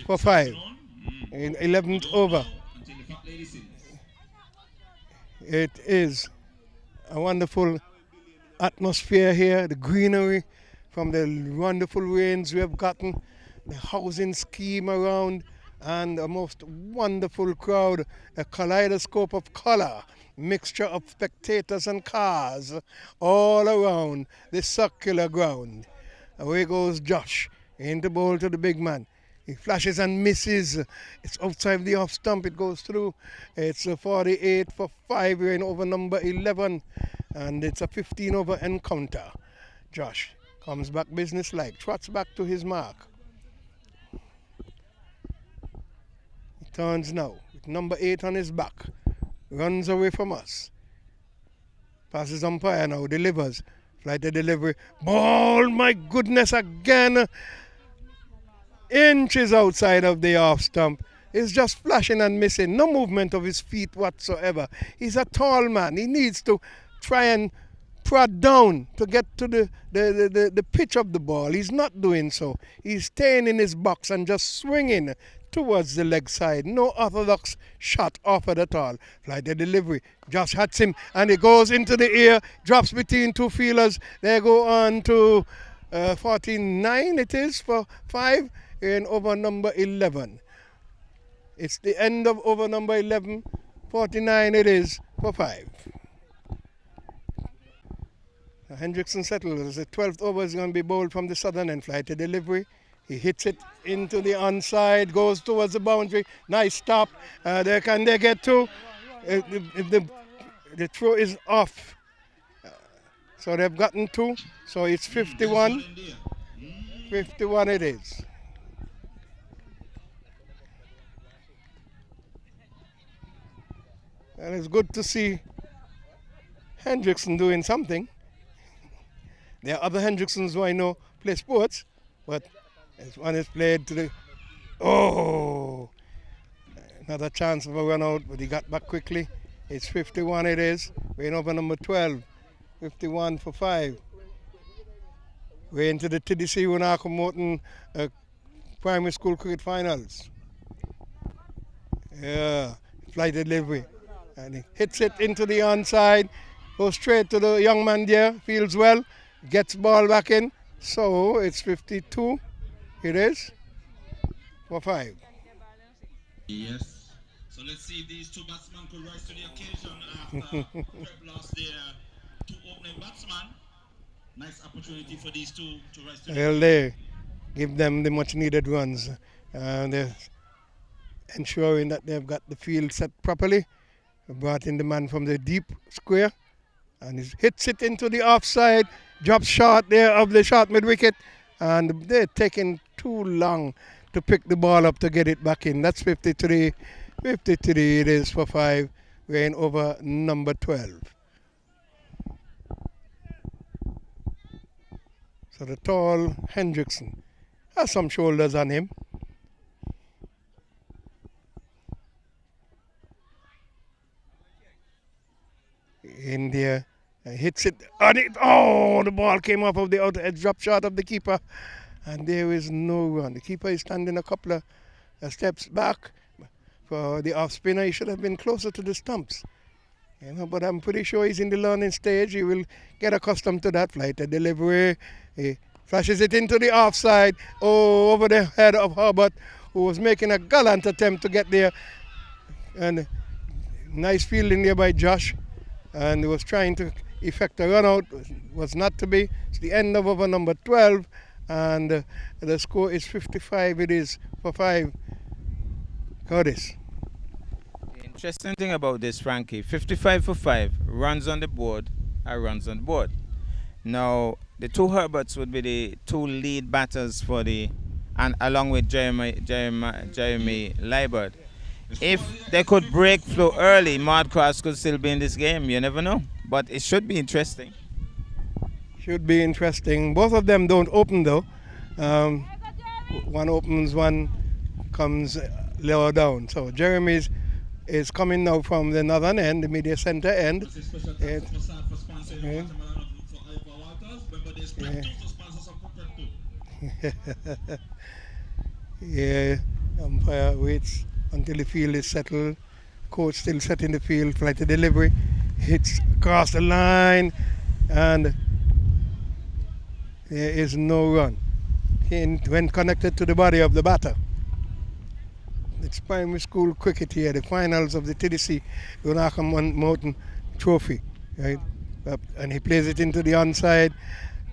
D: for 5 in 11th over. It is a wonderful atmosphere here, the greenery from the wonderful rains we have gotten, the housing scheme around, and a most wonderful crowd, a kaleidoscope of color, mixture of spectators and cars all around the circular ground. Away goes Josh, into bowl to the big man. He flashes and misses. It's outside the off stump. It goes through. It's a 48 for 5. We're in over number 11. And it's a 15-over encounter. Josh comes back businesslike. Trots back to his mark. He turns now with number 8 on his back. Runs away from us. Passes umpire now. Delivers. Flight the delivery. Ball, my goodness, again. Inches outside of the off stump. He's just flashing and missing. No movement of his feet whatsoever. He's a tall man. He needs to try and prod down to get to the pitch of the ball. He's not doing so. He's staying in his box and just swinging towards the leg side. No orthodox shot offered at all. Flight the delivery. Josh hits him and it goes into the air. Drops between two fielders. They go on to 49 it is for 5. In over number 11. It's the end of over number 11. 49 it is for 5. Now Hendrickson settles. The 12th over is going to be bowled from the southern end. Flight to delivery. He hits it into the onside, goes towards the boundary. Nice stop. There can they get to? If the throw is off. So they've gotten 2. So it's 51. 51 it is. And it's good to see Hendrickson doing something. There are other Hendricksons who I know play sports, but this one is played to the... Oh! Another chance of a run out, but he got back quickly. It's 51 it is. We're in over number 12. 51 for 5. We're into the TDC Runako Morton Primary School Cricket Finals. Yeah, flight delivery. And he hits it into the onside, goes straight to the young man there, fields well, gets ball back in. So it's 52, it is, for 5.
E: Yes. So let's see if these two batsmen could rise to the occasion after Prep lost their 2 opening batsmen. Nice opportunity for these two to rise to the occasion.
D: Well, they give them the much needed runs. ensuring that they've got the field set properly. Brought in the man from the deep square, and he hits it into the offside, drops short there of the short mid wicket, and they're taking too long to pick the ball up to get it back in. That's 53. 53 it is for 5. We're in over number 12. So the tall Hendrickson has some shoulders on him. In there, hits it, and the ball came off of the outer edge, drop shot of the keeper, and there is no run. The keeper is standing a couple of steps back for the off spinner. He should have been closer to the stumps, but I'm pretty sure he's in the learning stage. He will get accustomed to that flight. The delivery, he flashes it into the offside, over the head of Herbert, who was making a gallant attempt to get there, and nice fielding there by Josh. And he was trying to effect a run out, was not to be. It's the end of over number 12, and the score is 55. It is for 5. Curtis.
A: The interesting thing about this, Frankie, 55 for 5, runs on the board, runs on the board. Now, the two Herberts would be the two lead batters for and along with Jeremy Liebert. If they could break through early, Modcross could still be in this game. You never know. But it should be interesting.
D: Should be interesting. Both of them don't open, though. One opens, one comes lower down. So Jeremy is coming now from the northern end, the media center end. Yeah, umpire waits until the field is settled. Coach still setting the field, flight to delivery, hits across the line, and there is no run when connected to the body of the batter. It's primary school cricket here, the finals of the TDC Runako Morton trophy, right? And he plays it into the onside,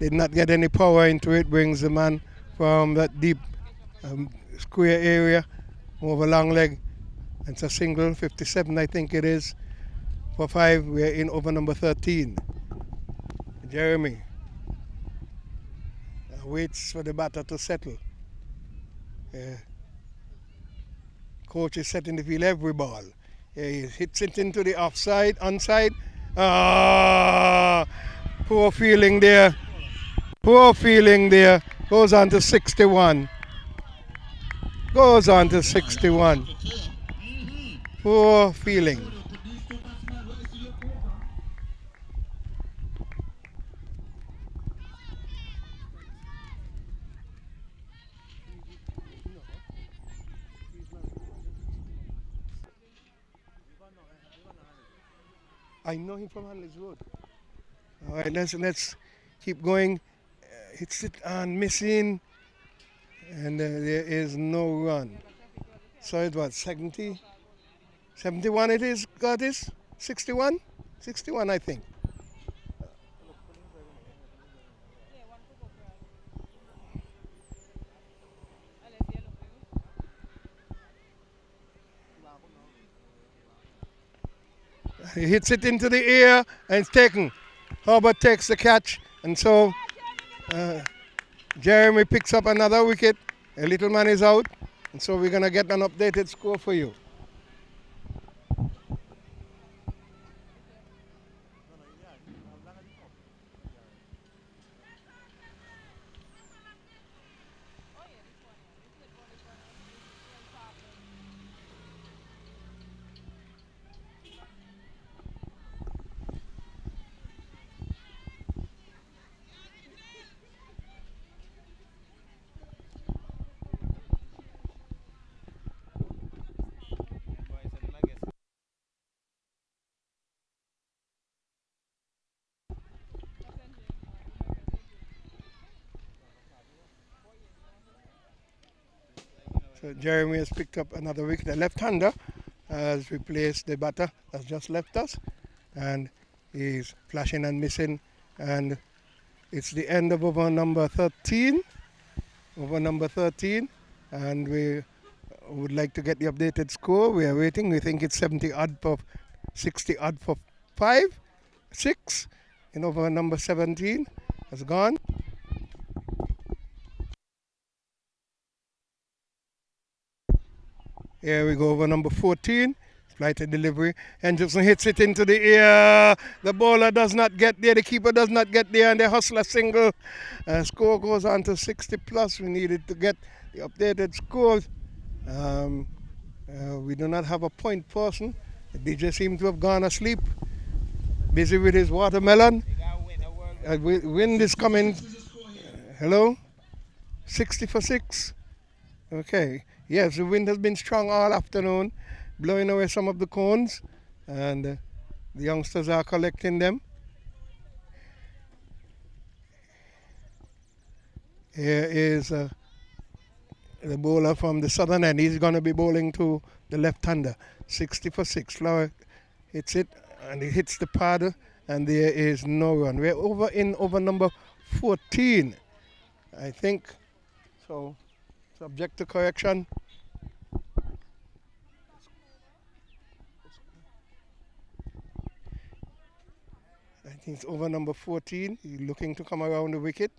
D: did not get any power into it, brings the man from that deep square area over long leg. It's a single, 57 I think it is. For 5, we're in over number 13. Jeremy waits for the batter to settle. Coach is setting the field every ball. He hits it into the onside. Poor feeling there. Goes on to 61. Poor feeling. I know him from Hanley's Road. All right, let's keep going. Hits it on missing, and there is no run. So it was 70, 71 it is, Curtis? 61? 61 I think. He hits it into the air and it's taken. Herbert takes the catch, and so Jeremy picks up another wicket. A little man is out, and so we're going to get an updated score for you. So Jeremy has picked up another wicket. The left-hander has replaced the batter that's just left us, and he's flashing and missing, and it's the end of over number 13. And we're would like to get the updated score. We are waiting. We think it's 70 odd for 60 odd for 6 in over number 17 has gone. Here we go over number 14. Flighted delivery. Henderson hits it into the air. The bowler does not get there. The keeper does not get there. And they hustle a single. Score goes on to 60 plus. We needed to get the updated scores. We do not have a point person. The DJ seems to have gone asleep. Busy with his watermelon. Wind is coming. Hello? 60 for 6. Okay. Yes, the wind has been strong all afternoon, blowing away some of the cones, and the youngsters are collecting them. Here is the bowler from the southern end. He's going to be bowling to the left-hander. 60 for 6. Flower hits it, and he hits the pad, and there is no run. We're over number 14, I think. So, subject to correction. I think it's over number 14. He's looking to come around the wicket.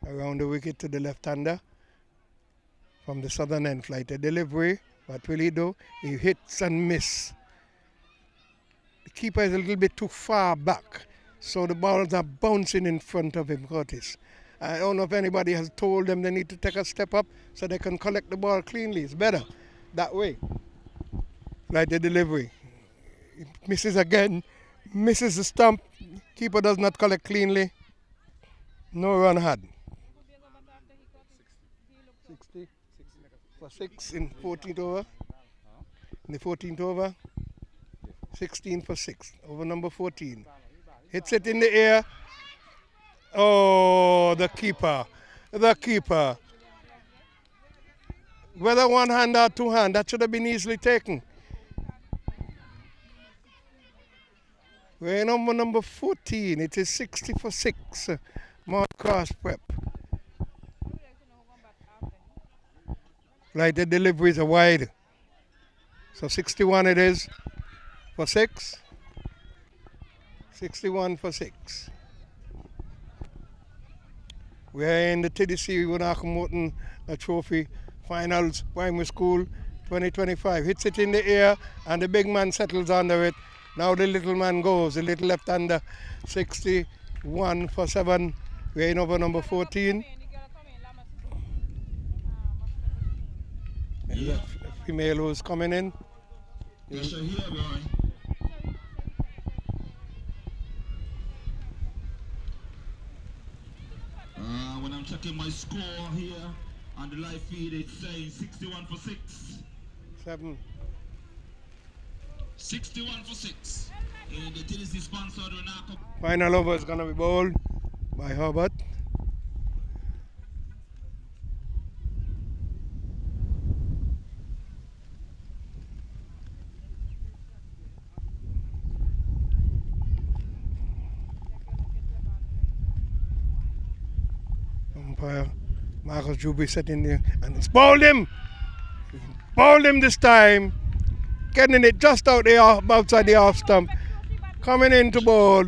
D: Around the wicket to the left-hander. From the southern end, flight a delivery. What will he do? He hits and miss. The keeper is a little bit too far back, so the balls are bouncing in front of him, Curtis. I don't know if anybody has told them they need to take a step up so they can collect the ball cleanly. It's better that way. Flight the delivery. It misses again, misses the stump. Keeper does not collect cleanly. No run had. 60 for 6 in 14th over. In the 14th over, 16 for 6. Over number 14. Hits it in the air. Oh, the keeper. The keeper. Whether one hand or two hand, that should have been easily taken. We're in number 14. It is 60 for 6. Maude Cross Prep. Right, the deliveries are wide. So 61 it is for 6. 61 for 6. We're in the TDC Runako Morton Trophy Finals Primary School 2025. Hits it in the air and the big man settles under it. Now the little man goes, the little left-hander, 61 for 7. We're in over number 14. And the female who's coming in.
E: Pressure here, boy. When I'm checking my score here on the live feed, it's saying 61 for 6.
D: 7.
E: 61 for 6. The TDC sponsored Runako.
D: Final over is going to be bowled by Herbert. Umpire Marcus Juby sitting there and it's bowled him. Bowled him this time. Getting it just outside the off stump. Coming in to bowl.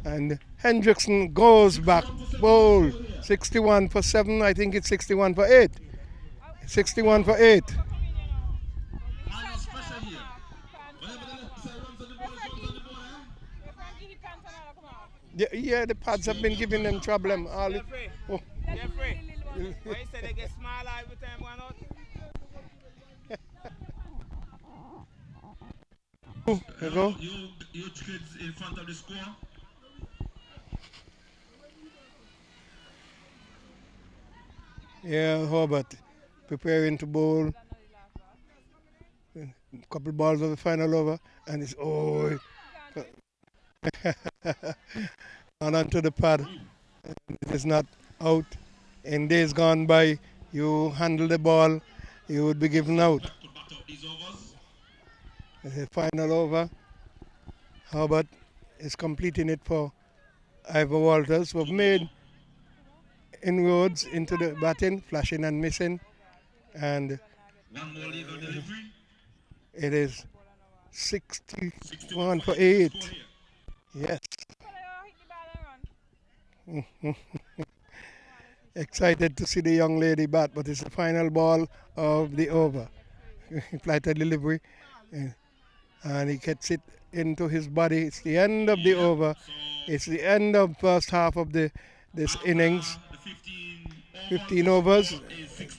D: And Hendrickson goes back. Bowl. 61 for 7. I think it's 61 for 8. 61 for 8. Yeah, the pads have been giving them trouble.
A: Jeffrey, why you say they get smaller every time one out?
D: Here you go.
E: You kids in front of the score.
D: Yeah, Herbert preparing to bowl. A couple balls of the final over, and it's and onto the pad. It is not out. In days gone by, you handle the ball, you would be given out. The final over. Herbert is completing it for Ivor Walters, who have made inroads into the batting, flashing and missing. And
E: One more legal delivery.
D: it is 61 for 8. Yes. Excited to see the young lady bat, but it's the final ball of the over. Flight delivery. And he gets it into his body. It's the end of the over. It's the end of first half of this innings. 15 overs,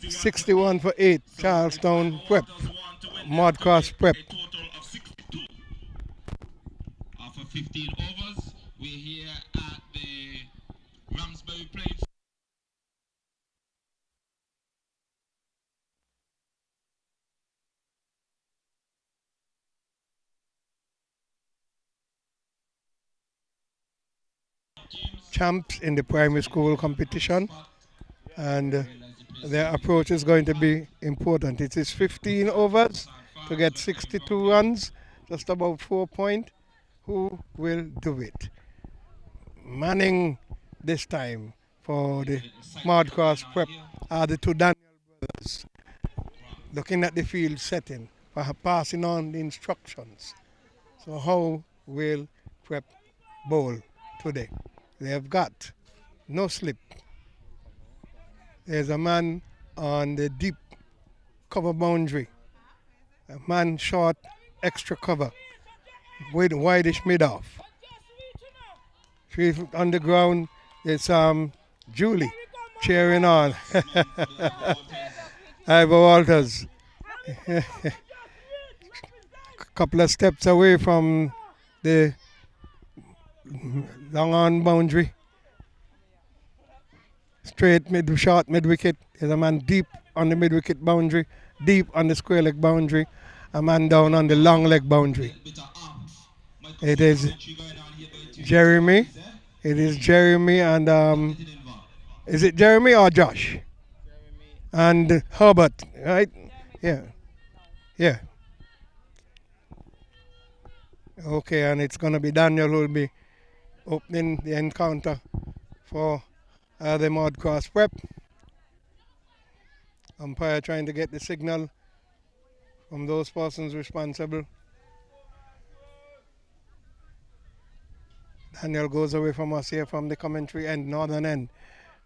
D: 61 for 8. Charlestown Prep, Maude Cross Prep.
E: A total of 62. After 15 overs, we're here at the Ramsbury playing.
D: Champs in the primary school competition, and their approach is going to be important. It is 15 overs to get 62 runs, just about 4 points. Who will do it? Manning this time for the Maude Cross Prep are the two Daniel brothers, looking at the field setting, for passing on the instructions. So how will Prep bowl today? They have got no slip. There's a man on the deep cover boundary, a man short extra cover with wideish mid-off. On the ground, it's Julie cheering on. Ivor Walters. Couple of steps away from the long on boundary. Straight short mid wicket. There's a man deep on the mid wicket boundary, deep on the square leg boundary, a man down on the long leg boundary. It is Jeremy. It is Jeremy and is it Jeremy or Josh? And Herbert, right? Yeah. Yeah. Okay, and it's going to be Daniel who will be opening the encounter for the Maude Cross Prep. Umpire trying to get the signal from those persons responsible. Daniel goes away from us here from the commentary end, northern end.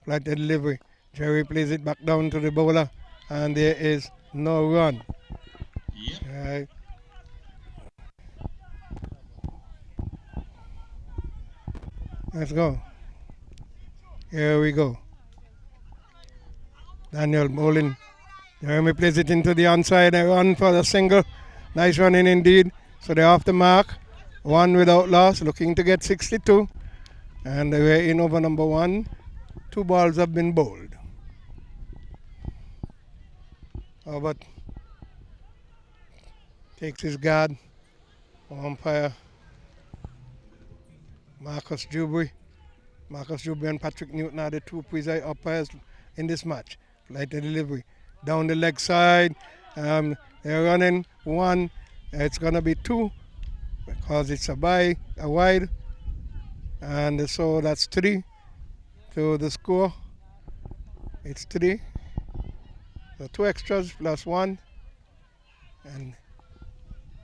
D: Flight delivery. Jerry plays it back down to the bowler, and there is no run.
E: Yep.
D: Right. Let's go. Here we go. Daniel bowling. Jeremy plays it into the onside. A run for the single. Nice running indeed. So they're off the mark. One without loss, looking to get 62. And we're in over number 1. 2 balls have been bowled. Albert takes his guard. Umpire Marcus Jubry and Patrick Newton are the 2 preside umpires in this match. Flight delivery. Down the leg side. They're running 1. It's going to be 2 because it's a wide. And so that's 3 to the score. It's 3. So 2 extras plus 1. And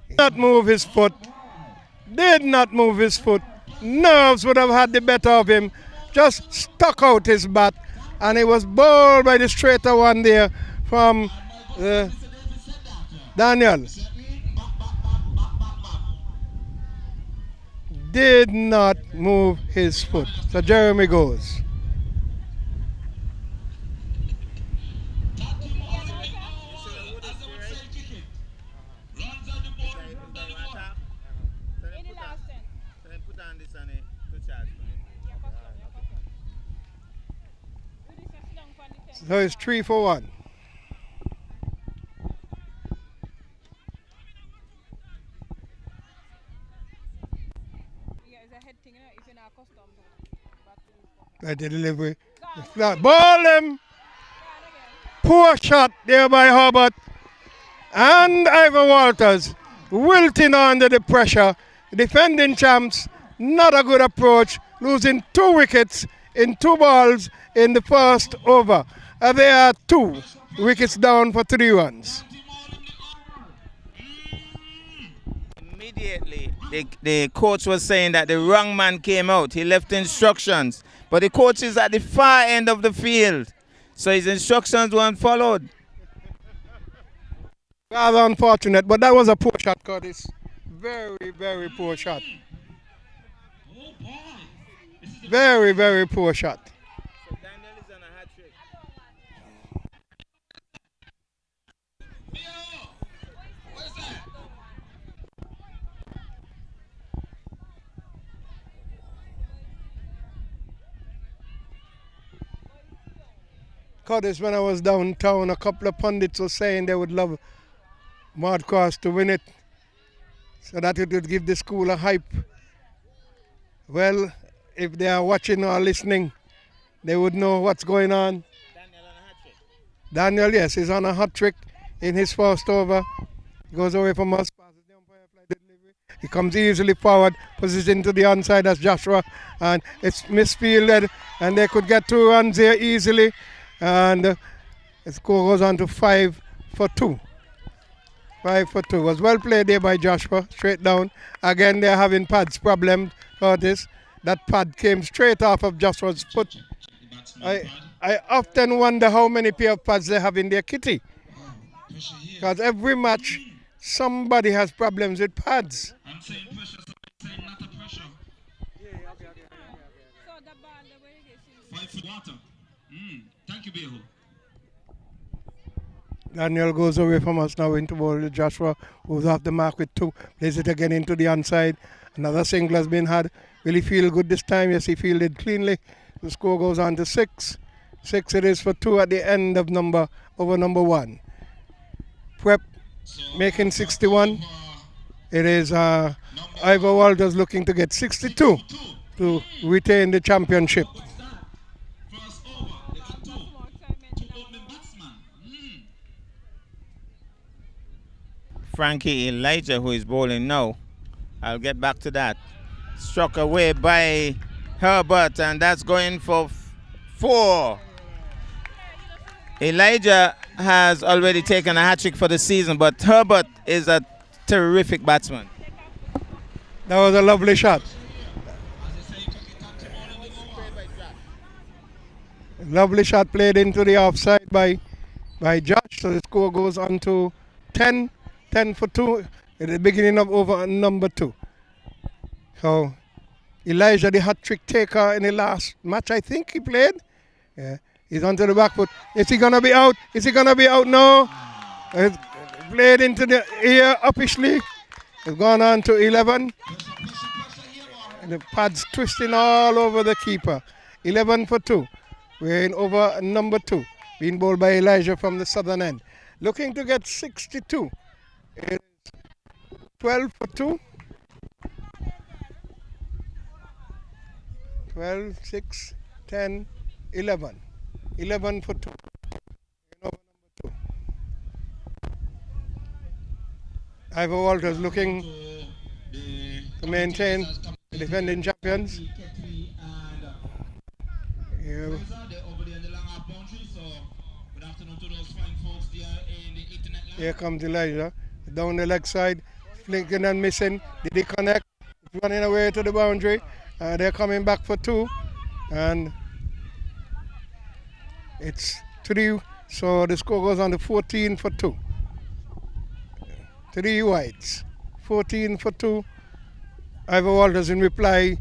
D: he did not move his foot. Did not move his foot. Nerves would have had the better of him. Just stuck out his bat. And he was bowled by the straighter one there from Daniel. Did not move his foot. So Jeremy goes. So it's 3 for 1. Right, the delivery. The flat. Ball him. Poor shot there by Herbert. And Ivor Walters wilting under the pressure. Defending champs. Not a good approach. Losing 2 wickets in 2 balls in the first over. There are 2 wickets down for 3 runs.
A: Immediately, the coach was saying that the wrong man came out. He left instructions, but the coach is at the far end of the field, so his instructions weren't followed.
D: Rather unfortunate, but that was a poor shot, Curtis. Very, very poor shot. Very, very poor shot.
A: So Daniel is on a hat trick.
D: Curtis, when I was downtown, a couple of pundits were saying they would love Modcross to win it so that it would give the school a hype. Well, if they are watching or listening, they would know what's going on.
A: Daniel on a hat trick.
D: Daniel, yes, he's on a hot trick in his first over. He goes away from us, passes the umpire, flight delivery. He comes easily forward, pushes it into the onside as Joshua, and it's misfielded, and they could get 2 runs here easily, and the score goes on to 5 for 2. 5 for 2. Was well played there by Joshua, straight down. Again, they're having pads problem, Curtis. That pad came straight off of Joshua's foot. I often wonder how many pair of pads they have in their kitty. Because every match, somebody has problems with pads.
E: I'm saying pressure, somebody saying not a pressure. 5 foot water. Thank you, Beho.
D: Daniel goes away from us now into ball. Joshua moves off the mark with 2. Plays it again into the onside. Another single has been had. Will he feel good this time? Yes, he fielded cleanly. The score goes on to 6. 6 it is for 2 at the end of over number 1. Prep making 61. It is Ivor Walters looking to get 62 to retain the championship.
E: First over, they got 2 opening batsmen.
A: Frankie Elijah, who is bowling now. I'll get back to that. Struck away by Herbert, and that's going for 4. Elijah has already taken a hat-trick for the season, but Herbert is a terrific batsman.
D: That was a lovely shot. Lovely shot played into the offside by Josh, so the score goes on to 10 for 2 at the beginning of over number 2. So Elijah, the hat-trick taker in the last match I think he played. Yeah, he's onto the back foot. Is he going to be out? Is he going to be out? No. It's played into the ear uppishly. It's gone on to 11. And the pads twisting all over the keeper. 11 for 2. We're in over number 2. Being bowled by Elijah from the southern end. Looking to get 62. It's 12 for 2. 12, 6, 10, 11. 11 for 2. Over number 2. Ivor Walters looking to maintain the defending champions. Here comes Elijah. Down the leg side. Flinking and missing. Did he connect? Running away to the boundary. They're coming back for 2. And it's 3. So the score goes on to 14 for 2. 3 wides. 14 for 2. Ivor Walters in reply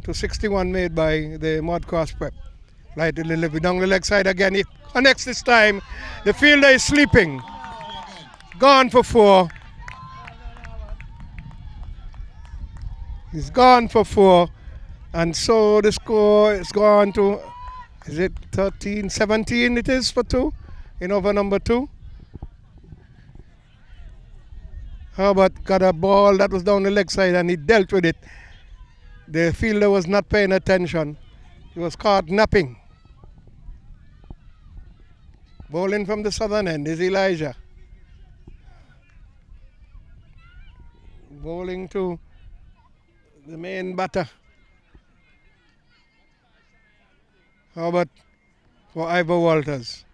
D: to 61 made by the Modcross Prep. Flight delivery down the leg side again. It connects this time. The fielder is sleeping. Gone for 4. He's gone for 4. And so the score is gone to, is it 13, 17 it is for 2 in over number 2. Herbert got a ball that was down the leg side and he dealt with it. The fielder was not paying attention. He was caught napping. Bowling from the southern end is Elijah. Bowling to the main batter. Herbert for Ivor Walters.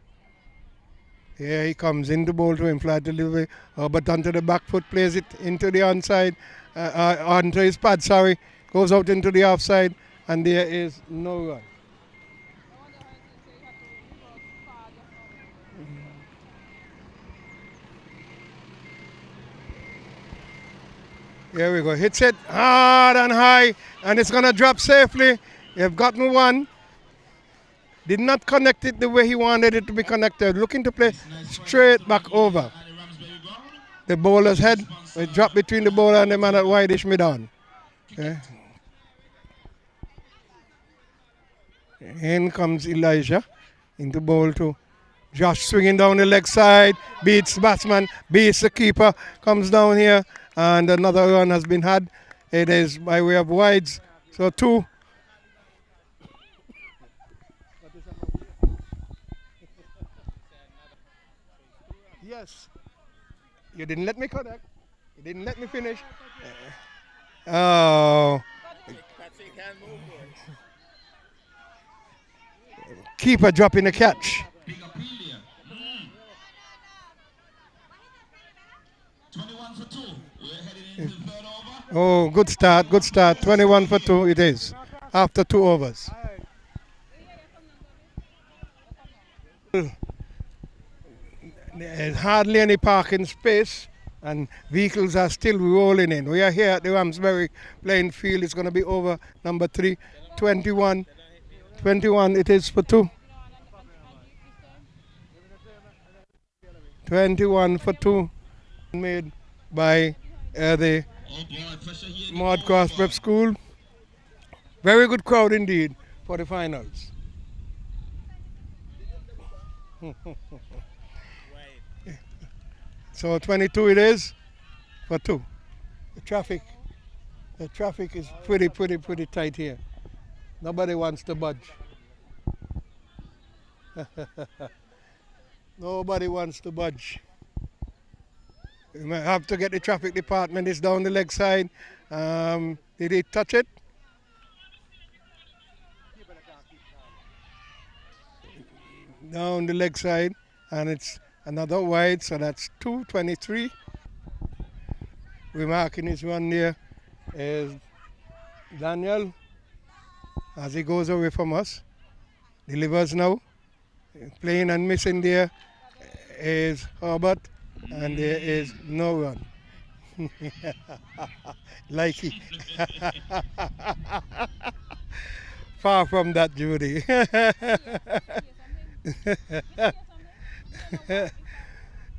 D: Here he comes in the bowl to him, flat delivery. But onto the back foot, plays it into the onside, onto his pad, sorry. Goes out into the offside, and there is no run. Here we go, hits it hard and high, and it's going to drop safely. You've gotten one. Did not connect it the way he wanted it to be connected. Looking to play straight back over. The bowler's head, it dropped between the bowler and the man at wide-ish mid-on. Okay. In comes Elijah into bowl two. Josh swinging down the leg side, beats the batsman, beats the keeper, comes down here, and another run has been had. It is by way of wides, so 2. Yes. You didn't let me connect. You didn't let me finish. Oh. Keeper dropping the catch.
E: 21 for 2. We're heading into the third over.
D: Oh, good start, good start. 21 for 2 it is, after 2 overs. There's hardly any parking space, and vehicles are still rolling in. We are here at the Ramsbury playing field. It's going to be over number 3, 21. 21 it is for 2. 21 for 2. Made by the Maude Cross Prep School. Very good crowd indeed for the finals. So 22 it is for 2. The traffic is pretty tight here. Nobody wants to budge. Nobody wants to budge. You might have to get the traffic department. It's down the leg side. Did he touch it? Down the leg side, and it's another wide, so that's 223. We're marking his run there is Daniel as he goes away from us. Delivers now. Playing and missing there is Herbert, and there is no run. Likey. Far from that, Judy.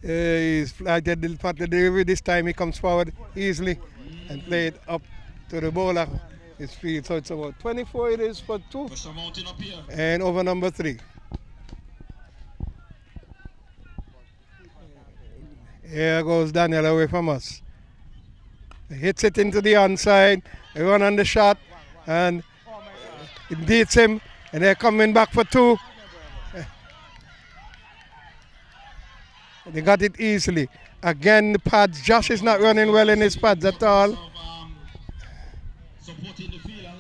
D: He's flagged the delivery. This time he comes forward easily and play it up to the bowler. His field, so it's about 24 it is for 2 and over number 3. Here goes Daniel away from us. He hits it into the onside. They run on the shot and it beats him, and they're coming back for 2. They got it easily. Again, the pads. Josh is not running well in his pads at all.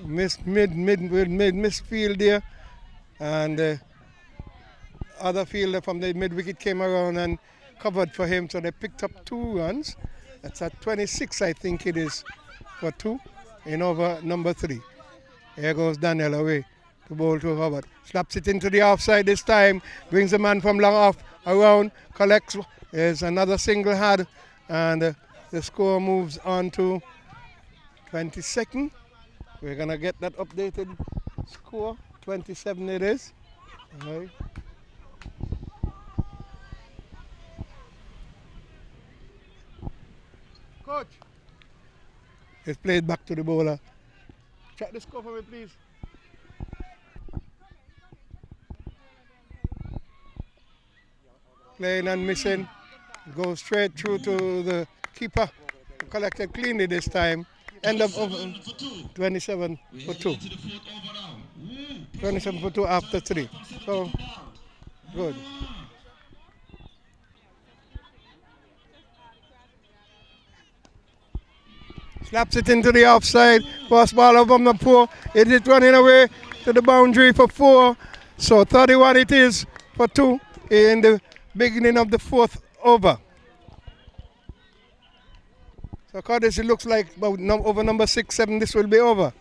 D: Missed field there, and the other fielder from the mid wicket came around and covered for him, so they picked up 2 runs. That's at 26, I think it is, for 2 in over number 3. Here goes Daniel away to bowl to Robert. Slaps it into the offside this time, brings the man from long off around, collects. There's another single had, and the score moves on to 22nd. We're going to get that updated score. 27 it is. All right. Coach, it's played back to the bowler. Check the score for me, please. Playing and missing. Goes straight through to the keeper. Collected cleanly this time. End up over 27 for 2. 27 for 2 after 3. So, good. Slaps it into the offside. First ball over the 4. It is running away to the boundary for 4. So 31 it is for 2 in the beginning of the 4th over. So Curtis, it looks like about over number 6, 7, this will be over.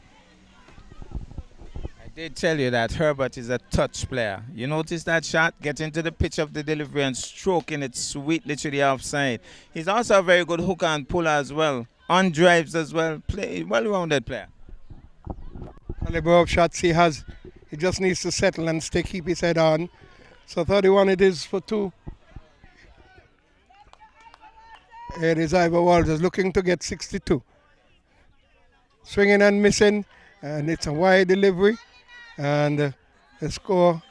A: I did tell you that Herbert is a touch player. You notice that shot? Getting to the pitch of the delivery and stroking it sweetly to the offside. He's also a very good hooker and puller as well. On drives as well. Well-rounded player.
D: Caliber of shots he has. He just needs to settle and keep his head on. So 31 it is for 2. It is Ivor Walters looking to get 62. Swinging and missing, and it's a wide delivery. And the score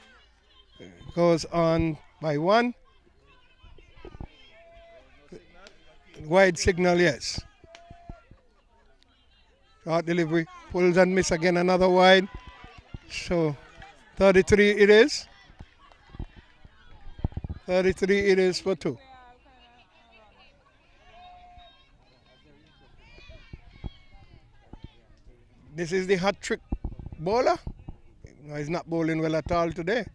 D: goes on by 1. Wide signal, yes. Short delivery, pulls and miss again, another wide. So 33 it is. 33 it is for 2. This is the hat trick bowler. No, he's not bowling well at all today.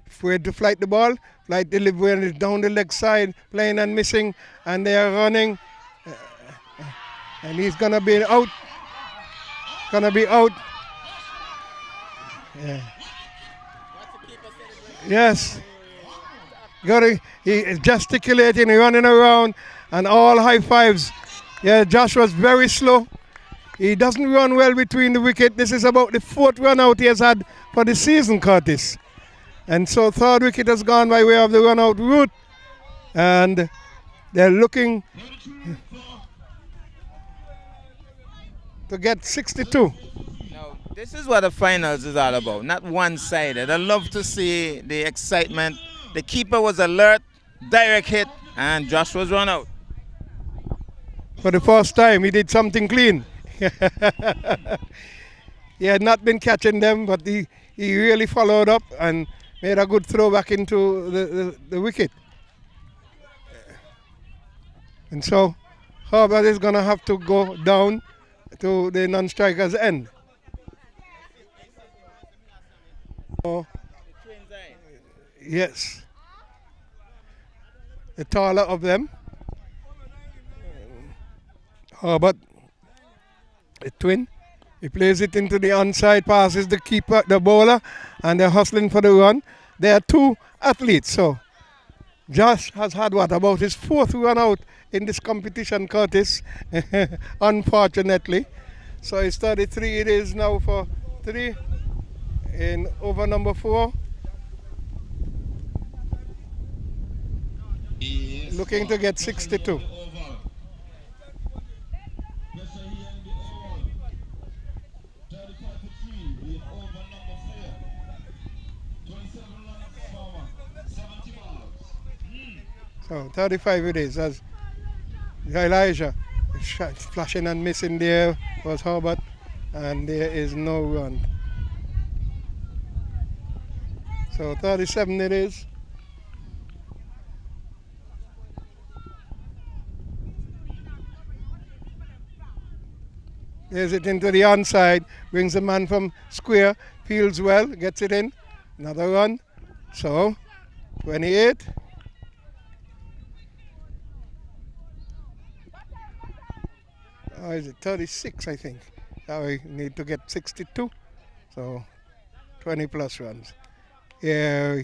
D: Afraid to flight the ball, flight delivery, and it's down the leg side, playing and missing, and they are running. And he's gonna be out. Gonna be out. Yeah. Yes. He is gesticulating, running around, and all high fives. Yeah, Josh was very slow. He doesn't run well between the wicket. This is about the 4th run out he has had for the season, Curtis. And so 3rd wicket has gone by way of the run out route. And they're looking to get 62.
A: Now, this is what the finals is all about, not one-sided. I love to see the excitement. The keeper was alert, direct hit, and Josh was run out.
D: For the first time, he did something clean. He had not been catching them, but he really followed up and made a good throw back into the wicket. And so Herbert is going to have to go down to the non-striker's end. So, yes. The taller of them. Herbert, a twin. He plays it into the onside, passes the keeper, the bowler, and they're hustling for the run. There are 2 athletes, so Josh has had about his 4th run out in this competition, Curtis, unfortunately. So it's 33 it is now for 3 in over number 4. Looking to get 62. So 35 it is, as Elijah flashing and missing there was Herbert, and there is no run. So 37 it is. There's it into the onside, brings the man from square, fields well, gets it in, another run. So 28. Oh, is it 36, I think. Now we need to get 62. So 20 plus runs. Yeah.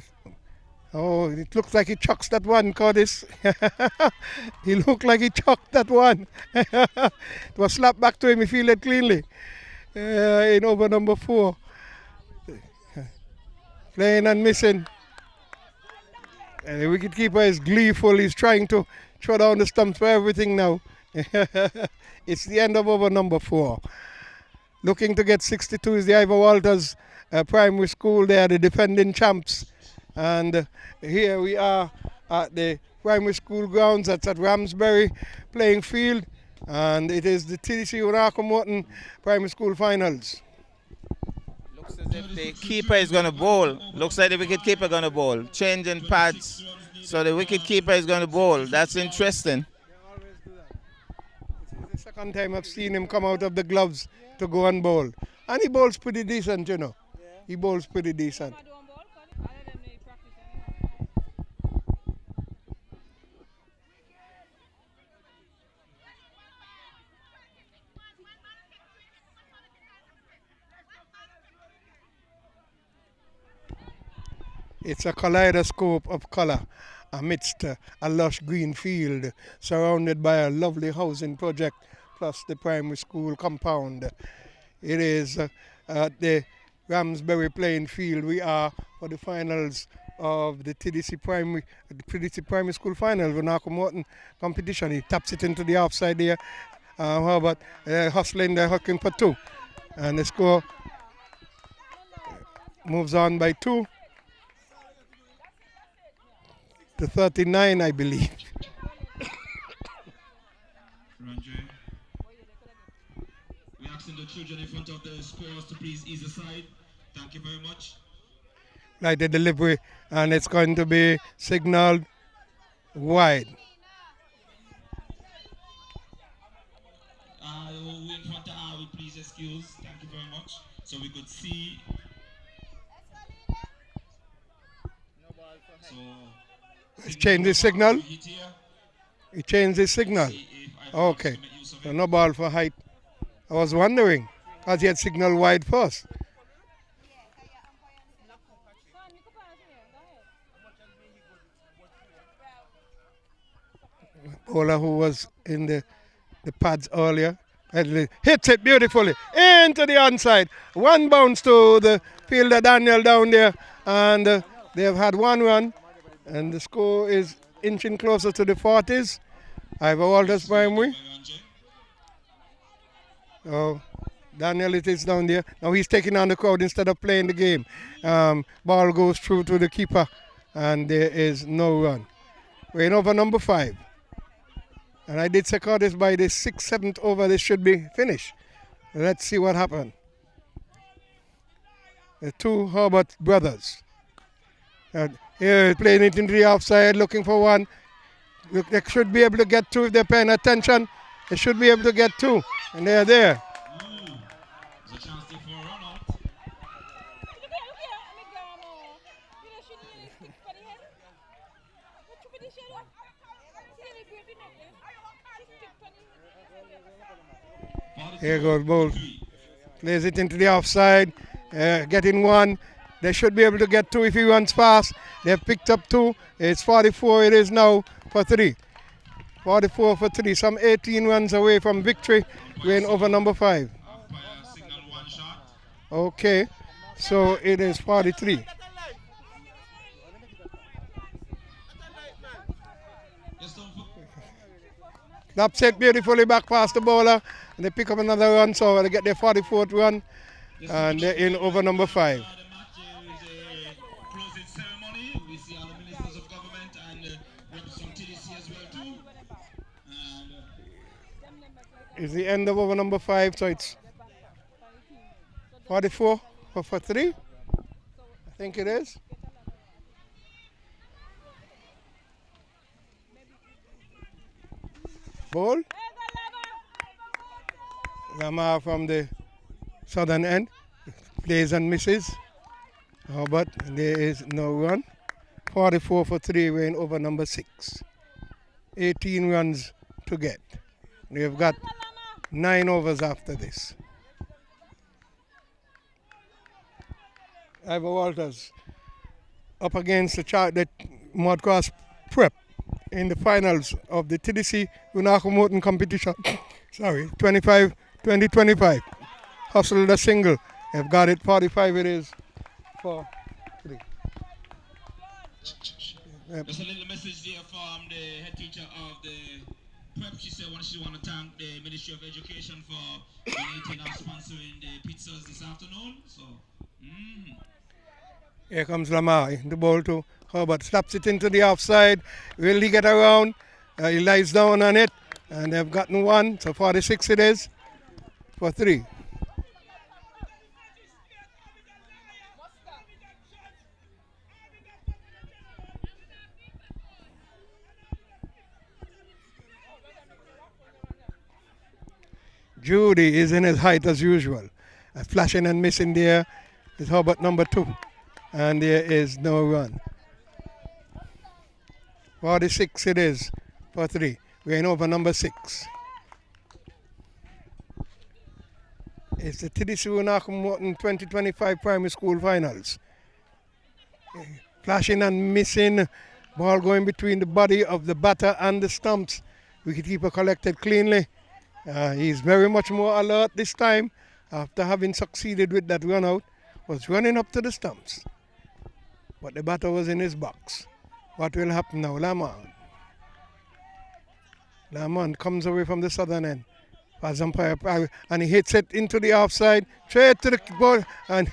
D: Oh, it looks like he chucks that one, Curtis. He looked like he chucked that one. It was slapped back to him. He feel it cleanly. In over number 4. Playing and missing. And the wicketkeeper is gleeful. He's trying to throw down the stumps for everything now. It's the end of over number 4. Looking to get 62 is the Ivor Walters Primary School. They are the defending champs. And here we are at the primary school grounds. That's at Ramsbury playing field. And it is the TDC Runako Morton Primary School finals.
A: Looks as if the keeper is going to bowl. Looks like the wicket keeper going to bowl. Changing pads. So the wicket keeper is going to bowl. That's interesting.
D: This is the second time I've seen him come out of the gloves to go and bowl. And he bowls pretty decent, you know. He bowls pretty decent. It's a kaleidoscope of color amidst a lush green field surrounded by a lovely housing project plus the primary school compound. It is at the Ramsbury playing field. We are for the finals of the TDC Primary School final, Runako Morton competition. He taps it into the offside there. How about hustling, they're hooking for 2. And the score moves on by 2 to 39, I believe.
E: Ranjay. We're asking the children in front of the squares to please ease aside. Thank you very much.
D: Like the delivery, and it's going to be signaled wide.
E: We in front of we please excuse. Thank you very much. So we could see. So
D: It's changed the signal. It changed the signal. Okay. So no ball for height. I was wondering, because he had signal wide first. Bowler who was in the pads earlier hits it beautifully into the onside. 1 bounce to the fielder Daniel down there, and they have had 1 run, and the score is inching closer to the 40s. Ivor Walters Primary. Oh, Daniel it is down there. Now he's taking on the crowd instead of playing the game. Ball goes through to the keeper, and there is no run. We're in over number 5. And I did check out this by the 6th, 7th over, this should be finished. Let's see what happened. The 2 Herbert brothers. Here playing it into the outside, looking for 1. Look, they should be able to get 2 if they're paying attention. They should be able to get 2. And they're there.
E: There's a chance there for a run out.
D: Here goes Bolt. Plays it into the offside. Getting 1. They should be able to get 2 if he runs fast. They've picked up 2. It's 44 it is now for 3. 44 for 3. Some 18 runs away from victory. We're in over number 5. Okay. So it is 43. That's it beautifully back past the bowler. And they pick up another run, so they get their 44th run. And they're in over number 5.
E: Closing ceremony. We see all the ministers of government and reps from TDC as well too.
D: It's the end of over number 5, so it's 44 for 3. I think it is. Ball. Lamar from the southern end. Plays and misses. But there is no run. 44 for 3, we're in over number 6. 18 runs to get. We've got 9 overs after this. Ivor Walters up against the Modcross Prep in the finals of the TDC Runako Morton competition. Sorry, 2025. Hustled a single. They've got it, 45 it is for 3.
E: There's a little message there from the head teacher of the prep. She said she want to thank the Ministry of Education for donating and sponsoring the pizzas this afternoon. So,
D: Here comes Lamar in the ball to Herbert. Slaps it into the offside. Will he get around? He lies down on it. And they've gotten 1. So 46 it is for 3. Judy is in his height as usual. Flashing and missing there is Herbert number 2. And there is no run. 46 it is for 3. We're in over number 6. It's the TDC Runako Morton 2025 Primary School Finals. flashing and missing. Ball going between the body of the batter and the stumps. Wicketkeeper collected cleanly. He's very much more alert this time after having succeeded with that run out. Was running up to the stumps. But the batter was in his box. What will happen now? Lamont comes away from the southern end. As umpire, and he hits it into the offside, straight to the ball, and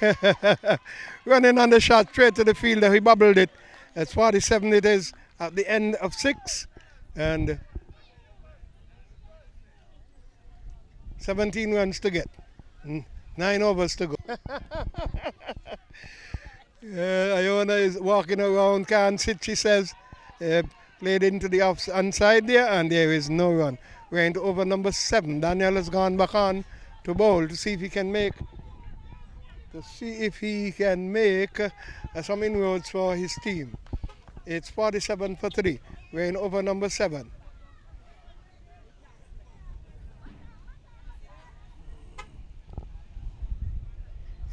D: running on the shot straight to the fielder. He bubbled it. It's 47 it is at the end of 6, and 17 runs to get. 9 overs to go. Iona is walking around, can't sit, she says. Played into the onside there, and there is no run. We're into over number 7. Daniel has gone back on to bowl to see if he can make some inroads for his team. It's 47 for 3. We're in over number 7.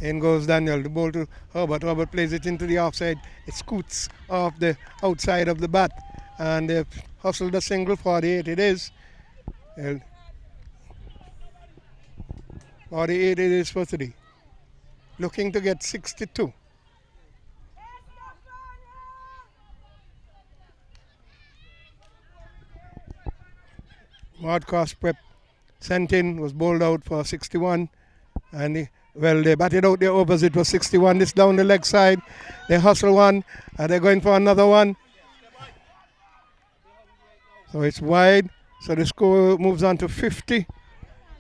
D: In goes Daniel, the ball to Herbert. Herbert plays it into the offside. It scoots off the outside of the bat. And they've hustled a single. 48 it is. 48 it is for 3. Looking to get 62. Modcross Prep sent in, was bowled out for 61. And they batted out their overs. It was 61. This down the leg side. They hustle one. And they're going for another one. So it's wide. So the score moves on to 50.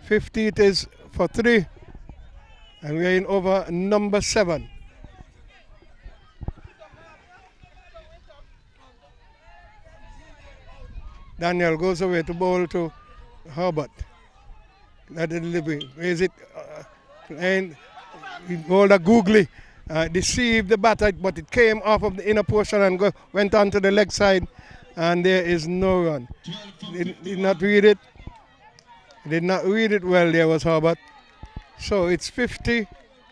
D: 50 it is for 3. And we're in over number 7. Daniel goes away to bowl to Herbert. Let the delivery. Raise it. And he bowled a googly. Deceived the batter, but it came off of the inner portion and went on to the leg side. And there is no run. Did not read it. Did not read it well. There was Herbert. So it's 50.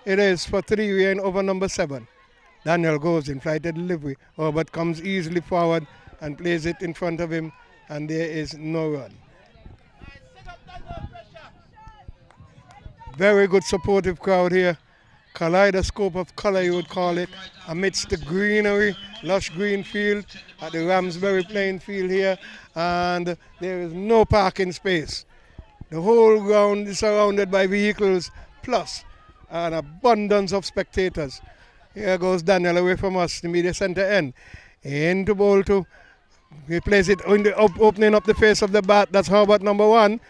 D: It is for 3. We're in over number 7. Daniel goes in flight delivery. Herbert comes easily forward and plays it in front of him. And there is no run. Very good supportive crowd here. Kaleidoscope of color, you would call it, amidst the greenery, lush green field at the Ramsbury playing field here, and there is no parking space. The whole ground is surrounded by vehicles, plus an abundance of spectators. Here goes Daniel away from us, the media center end. Into bowl 2. He plays it in the opening up the face of the bat. That's Herbert number 1.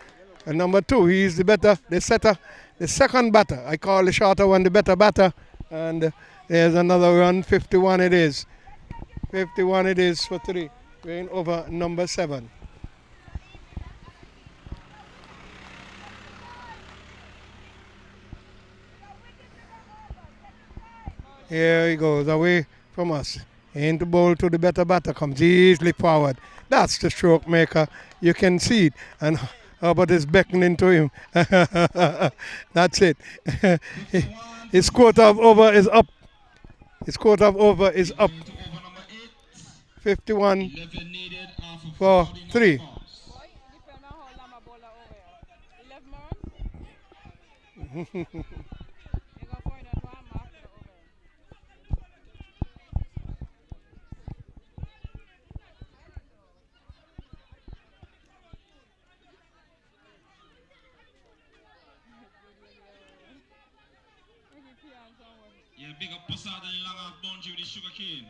D: And number 2, he's the setter. The second batter, I call the shorter one the better batter. And there's another run, 51 it is. 51 it is for 3. We're in over number 7. Here he goes, away from us. Into bowl to the better batter, comes easily forward. That's the stroke maker. You can see it. And Herbert is beckoning to him. That's it. His quota of over is up. His quota of over is up. 51 for 3.
E: Yeah, big up Posada and long off boundary with the sugar cane.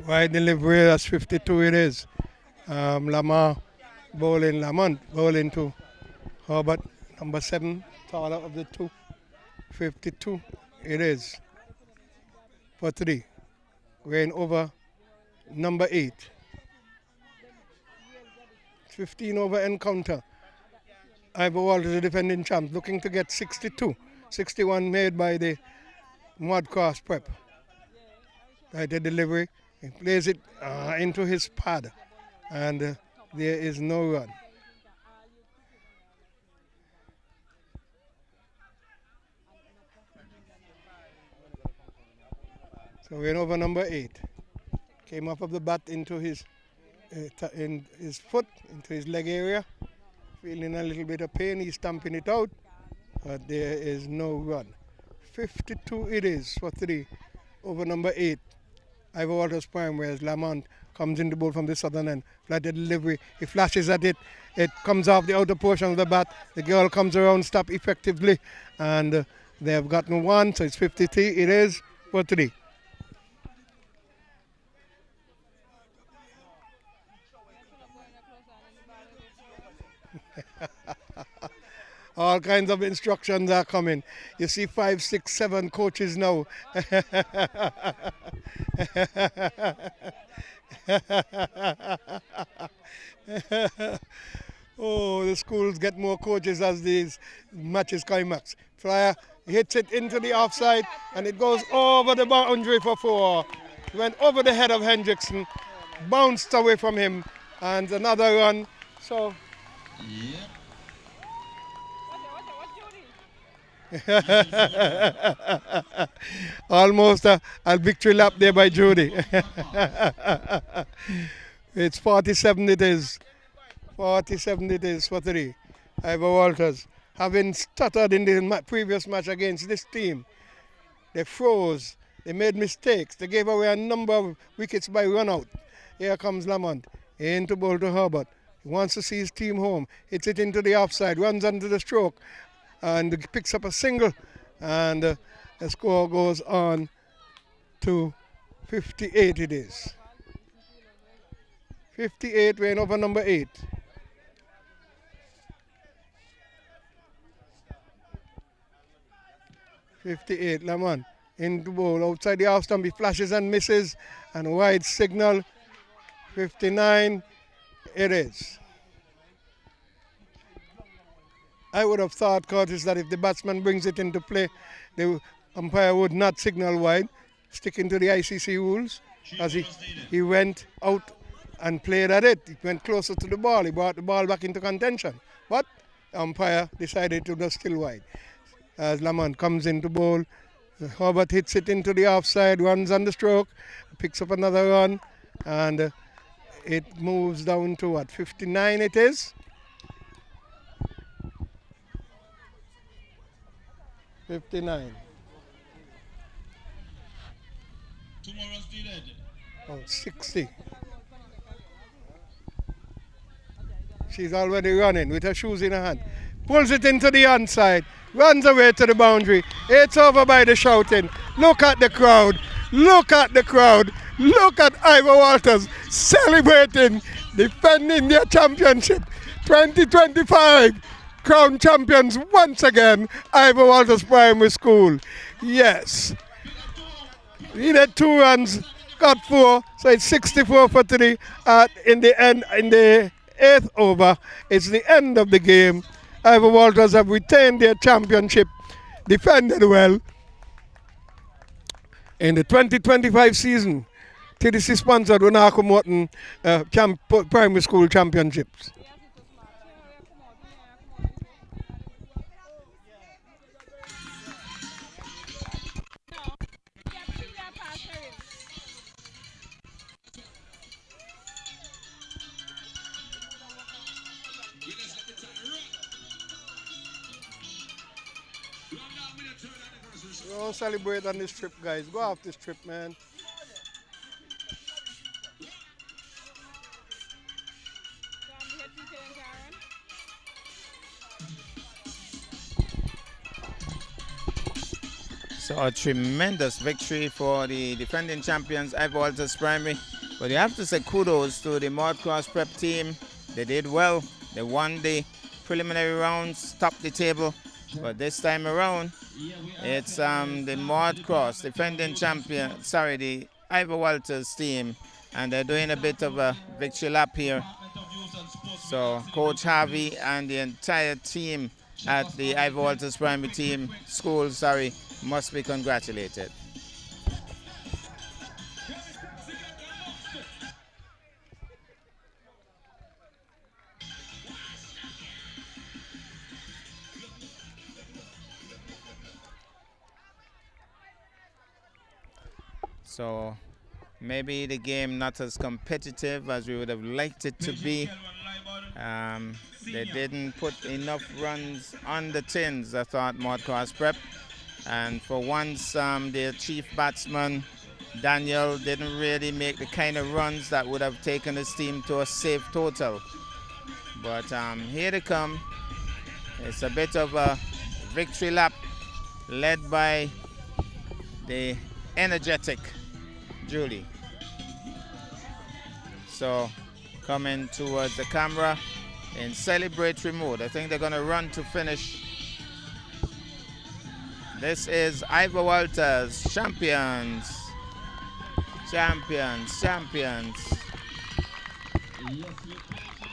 D: Wide delivery, that's 52 it is. Lamont bowling to Herbert, number 7, taller of the 2. 52 it is for 3. We're in over number 8. 15 over encounter. Ivor Walters, the defending champ, looking to get 62. 61 made by the Maude Cross Prep. Right, the delivery. He plays it into his pad. And there is no run. So we're in over number 8. Came off of the bat into his in his foot, into his leg area. Feeling a little bit of pain, he's stamping it out. But there is no run. 52 it is for 3 over number 8. Ivor Walters Primary as Lamont comes in the ball from the southern end. Flat delivery. He flashes at it. It comes off the outer portion of the bat. The girl comes around, stop effectively. And they have gotten 1, so it's 53. It is for 3. All kinds of instructions are coming. You see 5, 6, 7 coaches now. Oh, the schools get more coaches as these matches climax. Flyer hits it into the offside and it goes over the boundary for 4. Went over the head of Hendrickson, bounced away from him, and another run. So.
E: Yeah.
D: Almost a victory lap there by Judy. It's 47 it is. 47 it is for 3. Ivor Walters, having stuttered in the previous match against this team, they froze, they made mistakes, they gave away a number of wickets by run out. Here comes Lamont, into ball to Herbert. He wants to see his team home, hits it into the offside, runs under the stroke, and picks up a single, and the score goes on to 58 it is. 58 weighing over number 8. Lamont into ball outside the off stump. He flashes and misses, and wide signal. 59 it is. I would have thought, Curtis, that if the batsman brings it into play, the umpire would not signal wide, sticking to the ICC rules, as he went out and played at it. He went closer to the ball. He brought the ball back into contention. But the umpire decided to go still wide. As Lamont comes into bowl, Herbert hits it into the offside, runs on the stroke, picks up another run, and it moves down to what, 59 it is? 59.
E: 2 more runs needed.
D: Oh, 60. She's already running with her shoes in her hand. Pulls it into the onside. Runs away to the boundary. It's over by the shouting. Look at the crowd. Look at the crowd. Look at Ivor Walters celebrating, defending their championship. 2025. Crown champions once again, Ivor Walters Primary School. Yes. Needed 2 runs, got 4, so it's 64 for 3 in the 8th over. It's the end of the game. Ivor Walters have retained their championship, defended well. In the 2025 season, TDC sponsored Runako Morton Primary School Championships. Don't celebrate on this trip, guys. Go off this trip, man.
A: So a tremendous victory for the defending champions, Ivor Walters Primary. But you have to say kudos to the Maude Cross Prep team. They did well. They won the preliminary rounds, topped the table. But this time around, it's the Modcross defending champion, the Ivor Walters team, and they're doing a bit of a victory lap here. So Coach Harvey and the entire team at the Ivor Walters Primary School must be congratulated. So maybe the game not as competitive as we would have liked it to be. They didn't put enough runs on the tins, I thought, Modcross Prep. And for once, their chief batsman, Daniel, didn't really make the kind of runs that would have taken his team to a safe total. But here they come. It's a bit of a victory lap led by the energetic Julie. So coming towards the camera in celebratory mode. I think they're going to run to finish. This is Ivor Walters, champions. Champions, champions.
E: Yes, we're praising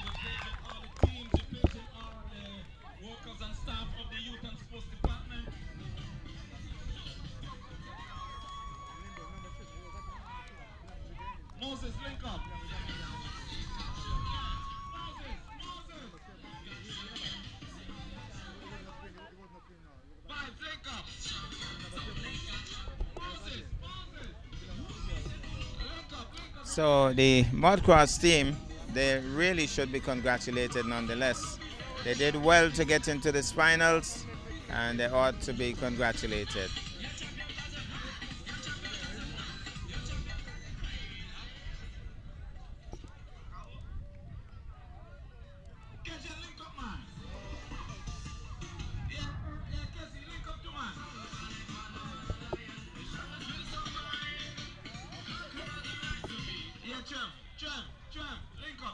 E: all the teams, we're praising all the workers and staff of the Youth and Sports Department. Moses, link up. Vibes, link up. Moses.
A: So the Modcross team, they really should be congratulated nonetheless. They did well to get into the finals and they ought to be congratulated.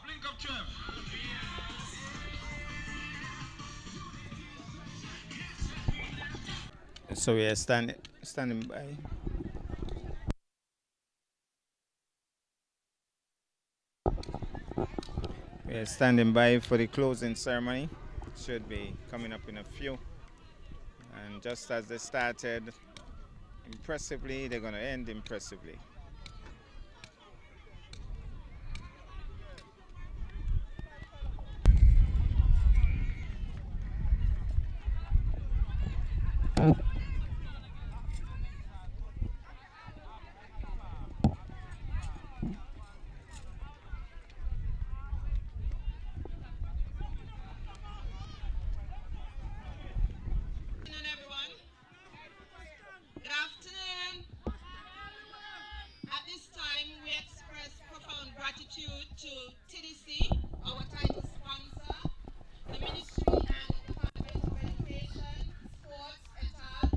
E: Link up, Trev.
A: So we are standing by. We are standing by for the closing ceremony. Should be coming up in a few. And just as they started impressively, they're going to end impressively.
F: Gratitude to TDC, our title sponsor, the Ministry and Department of Education, Sports, et al.,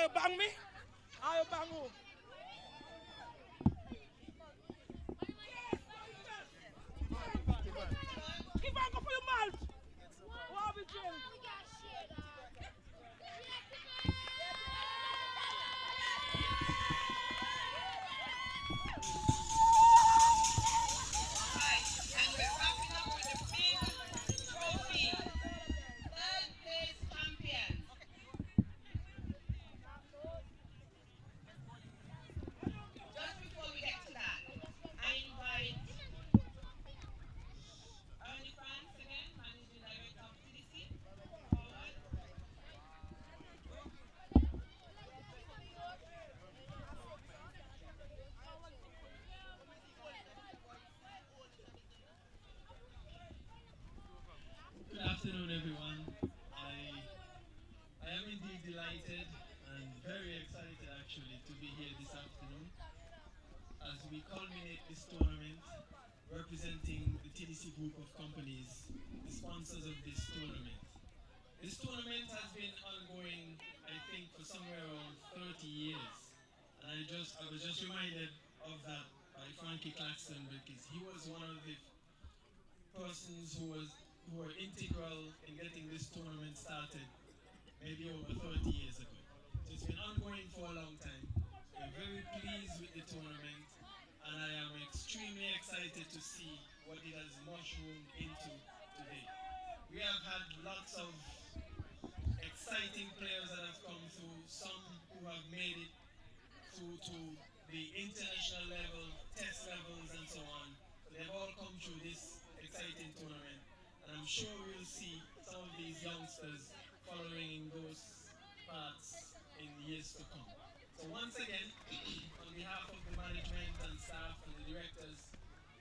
G: you bang me? How you bang who? Keep on go for your mouth. What have you doing?
F: And we're wrapping up with a big trophy. Third place champion. Just before we get to that, I invite Ernie France again, Managing Director of TDC, forward.
H: Good afternoon, everyone. I am indeed delighted and very excited actually to be here this afternoon as we culminate this tournament representing the TDC group of companies, the sponsors of this tournament. This tournament has been ongoing, I think, for somewhere around 30 years. And I was just reminded of that by Frankie Claxton because he was one of the persons who were integral in getting this tournament started maybe over 30 years ago. So it's been ongoing for a long time. We're very pleased with the tournament and I am extremely excited to see what it has mushroomed into today. We have had lots of exciting players that have come through, some who have made it through to the international level, test levels and so on. So they've all come through this exciting tournament. And I'm sure we'll see some of these youngsters following in those paths in years to come. So once again, on behalf of the management and staff and the directors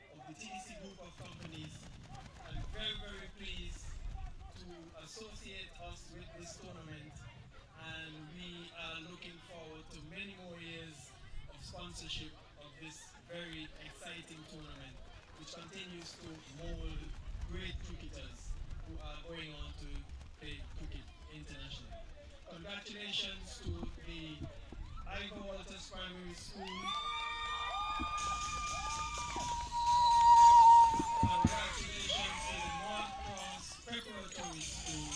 H: of the TDC group of companies, I'm very, very pleased to associate us with this tournament, and we are looking forward to many more years of sponsorship of this very exciting tournament, which continues to mold great cricketers who are going on to play cricket internationally. Congratulations to the Ivor Walters Primary School. Congratulations to the Maude Cross Preparatory School.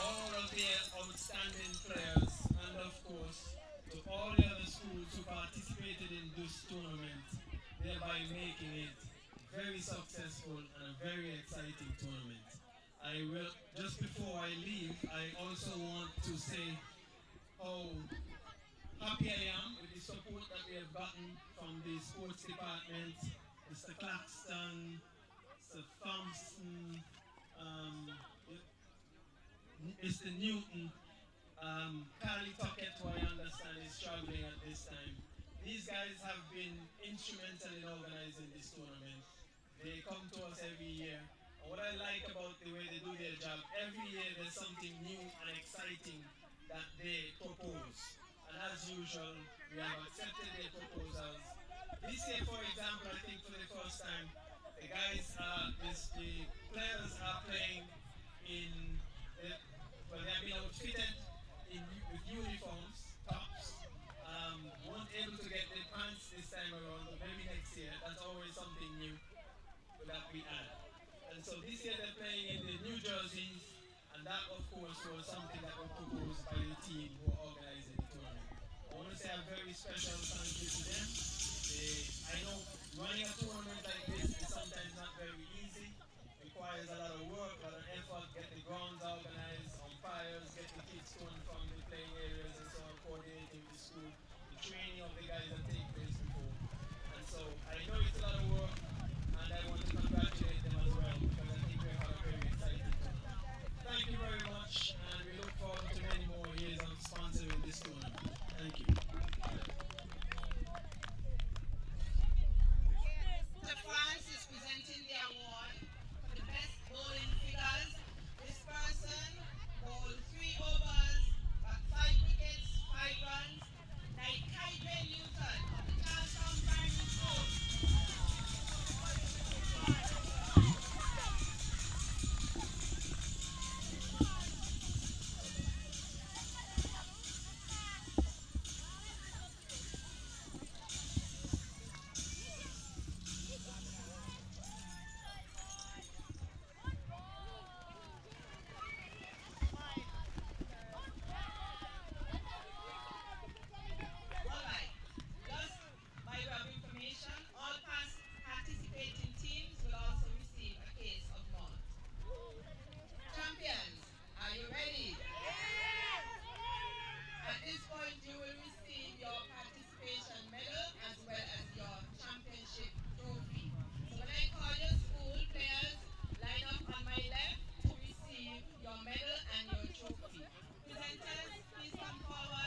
H: All of their outstanding players, and of course, to all the other schools who participated in this tournament, thereby making it very successful and a very exciting tournament. I will, just before I leave, I also want to say how happy I am with the support that we have gotten from the sports department, Mr. Claxton, Mr. Thompson, Mr. Newton, Carly Tuckett, who I understand is struggling at this time. These guys have been instrumental in organizing this tournament. They come to us every year. And what I like about the way they do their job, every year there's something new and exciting that they propose. And as usual, we have accepted their proposals. This year, for example, I think for the first time, the players are playing in, well, they have been outfitted with uniforms, tops. Weren't able to get the pants this time around, but maybe next year. That's always something new that we add. And so this year they're playing in the new jerseys, and that of course was something that was proposed by the team who are organizing the tournament. I want to say a very special thank you to them. I know running a tournament like this is sometimes not very easy. It requires a lot of work, a lot of effort, get the grounds organized, umpires, get the kids to and from the playing areas and so on, coordinating with the school, the training of the guys that take place before. And so I know it's a lot of work, and I want to congratulate them as well, because I think we have a very exciting tournament. Thank you very much, and we look forward to many more years of sponsoring this tournament. Thank you.
F: Mr. France is presenting the award for the best bowling figures. This person bowled 3 overs, got 5 wickets, 5 runs. Like Ivor Newton of the Charlestown Primary School. You will receive your participation medal as well as your championship trophy. So when I call your school, players line up on my left to receive your medal and your trophy. Presenters, please come forward.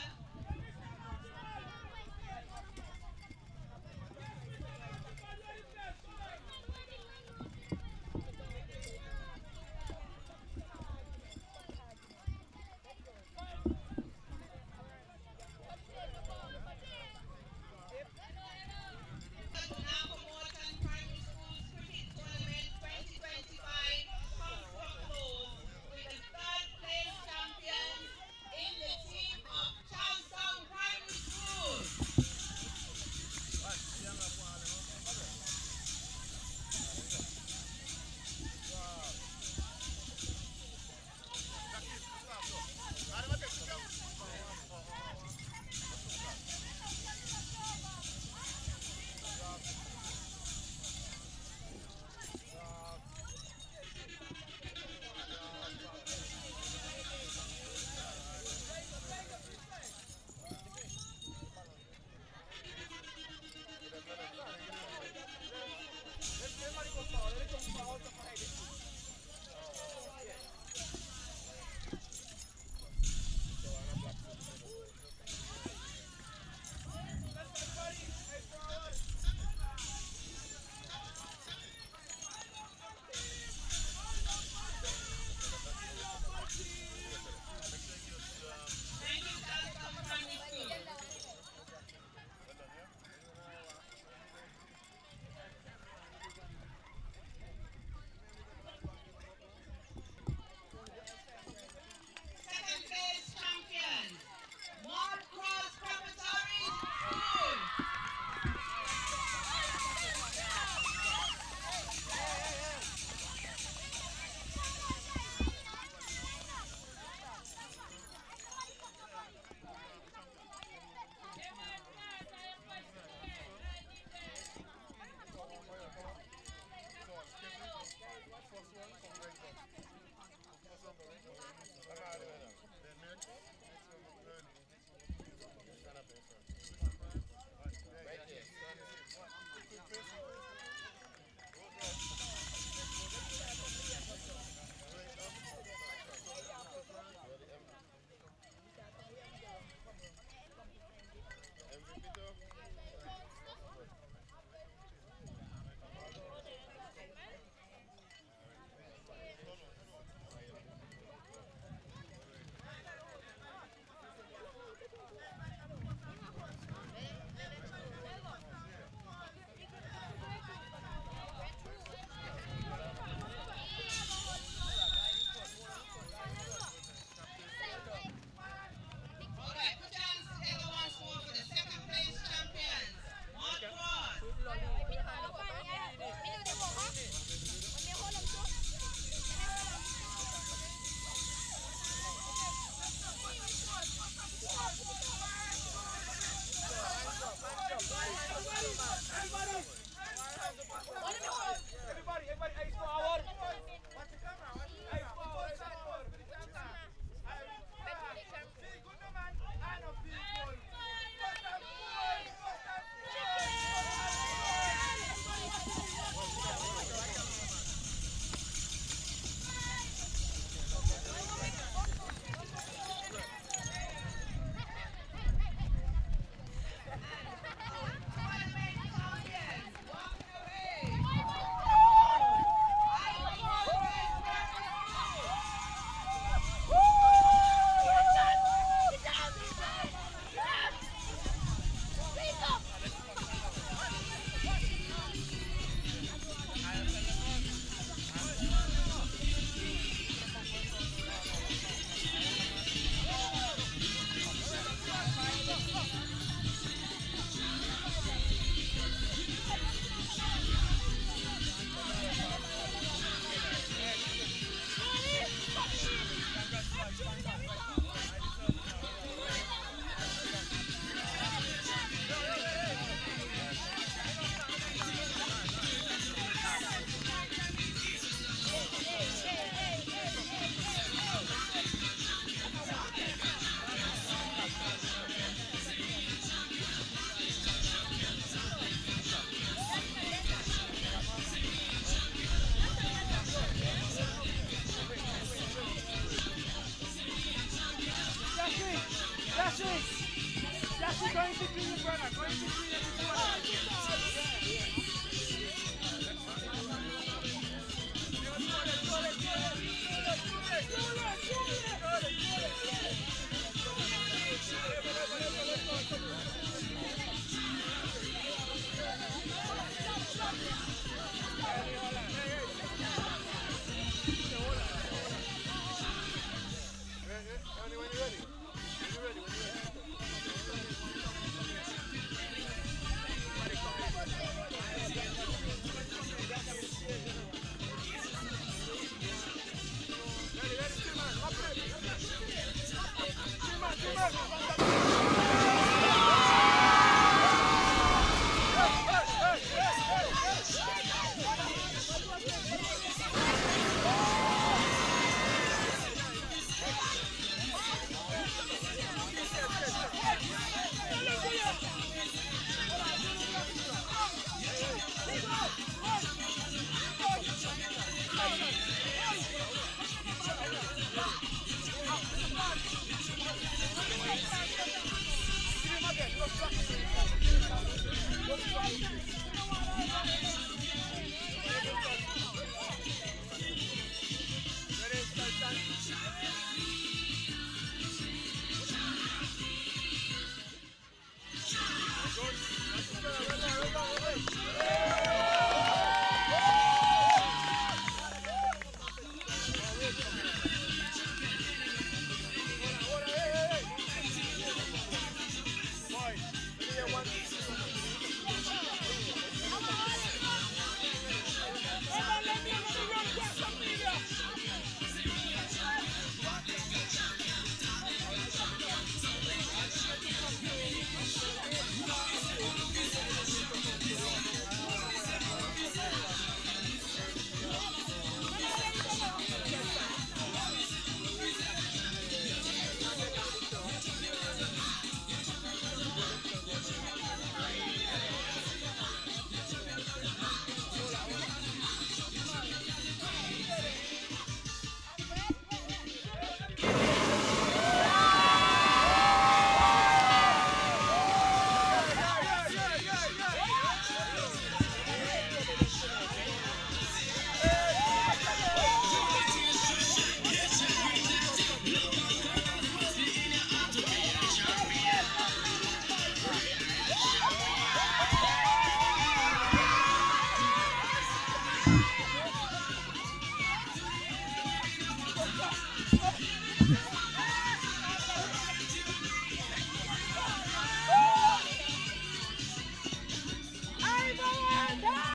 G: Come on.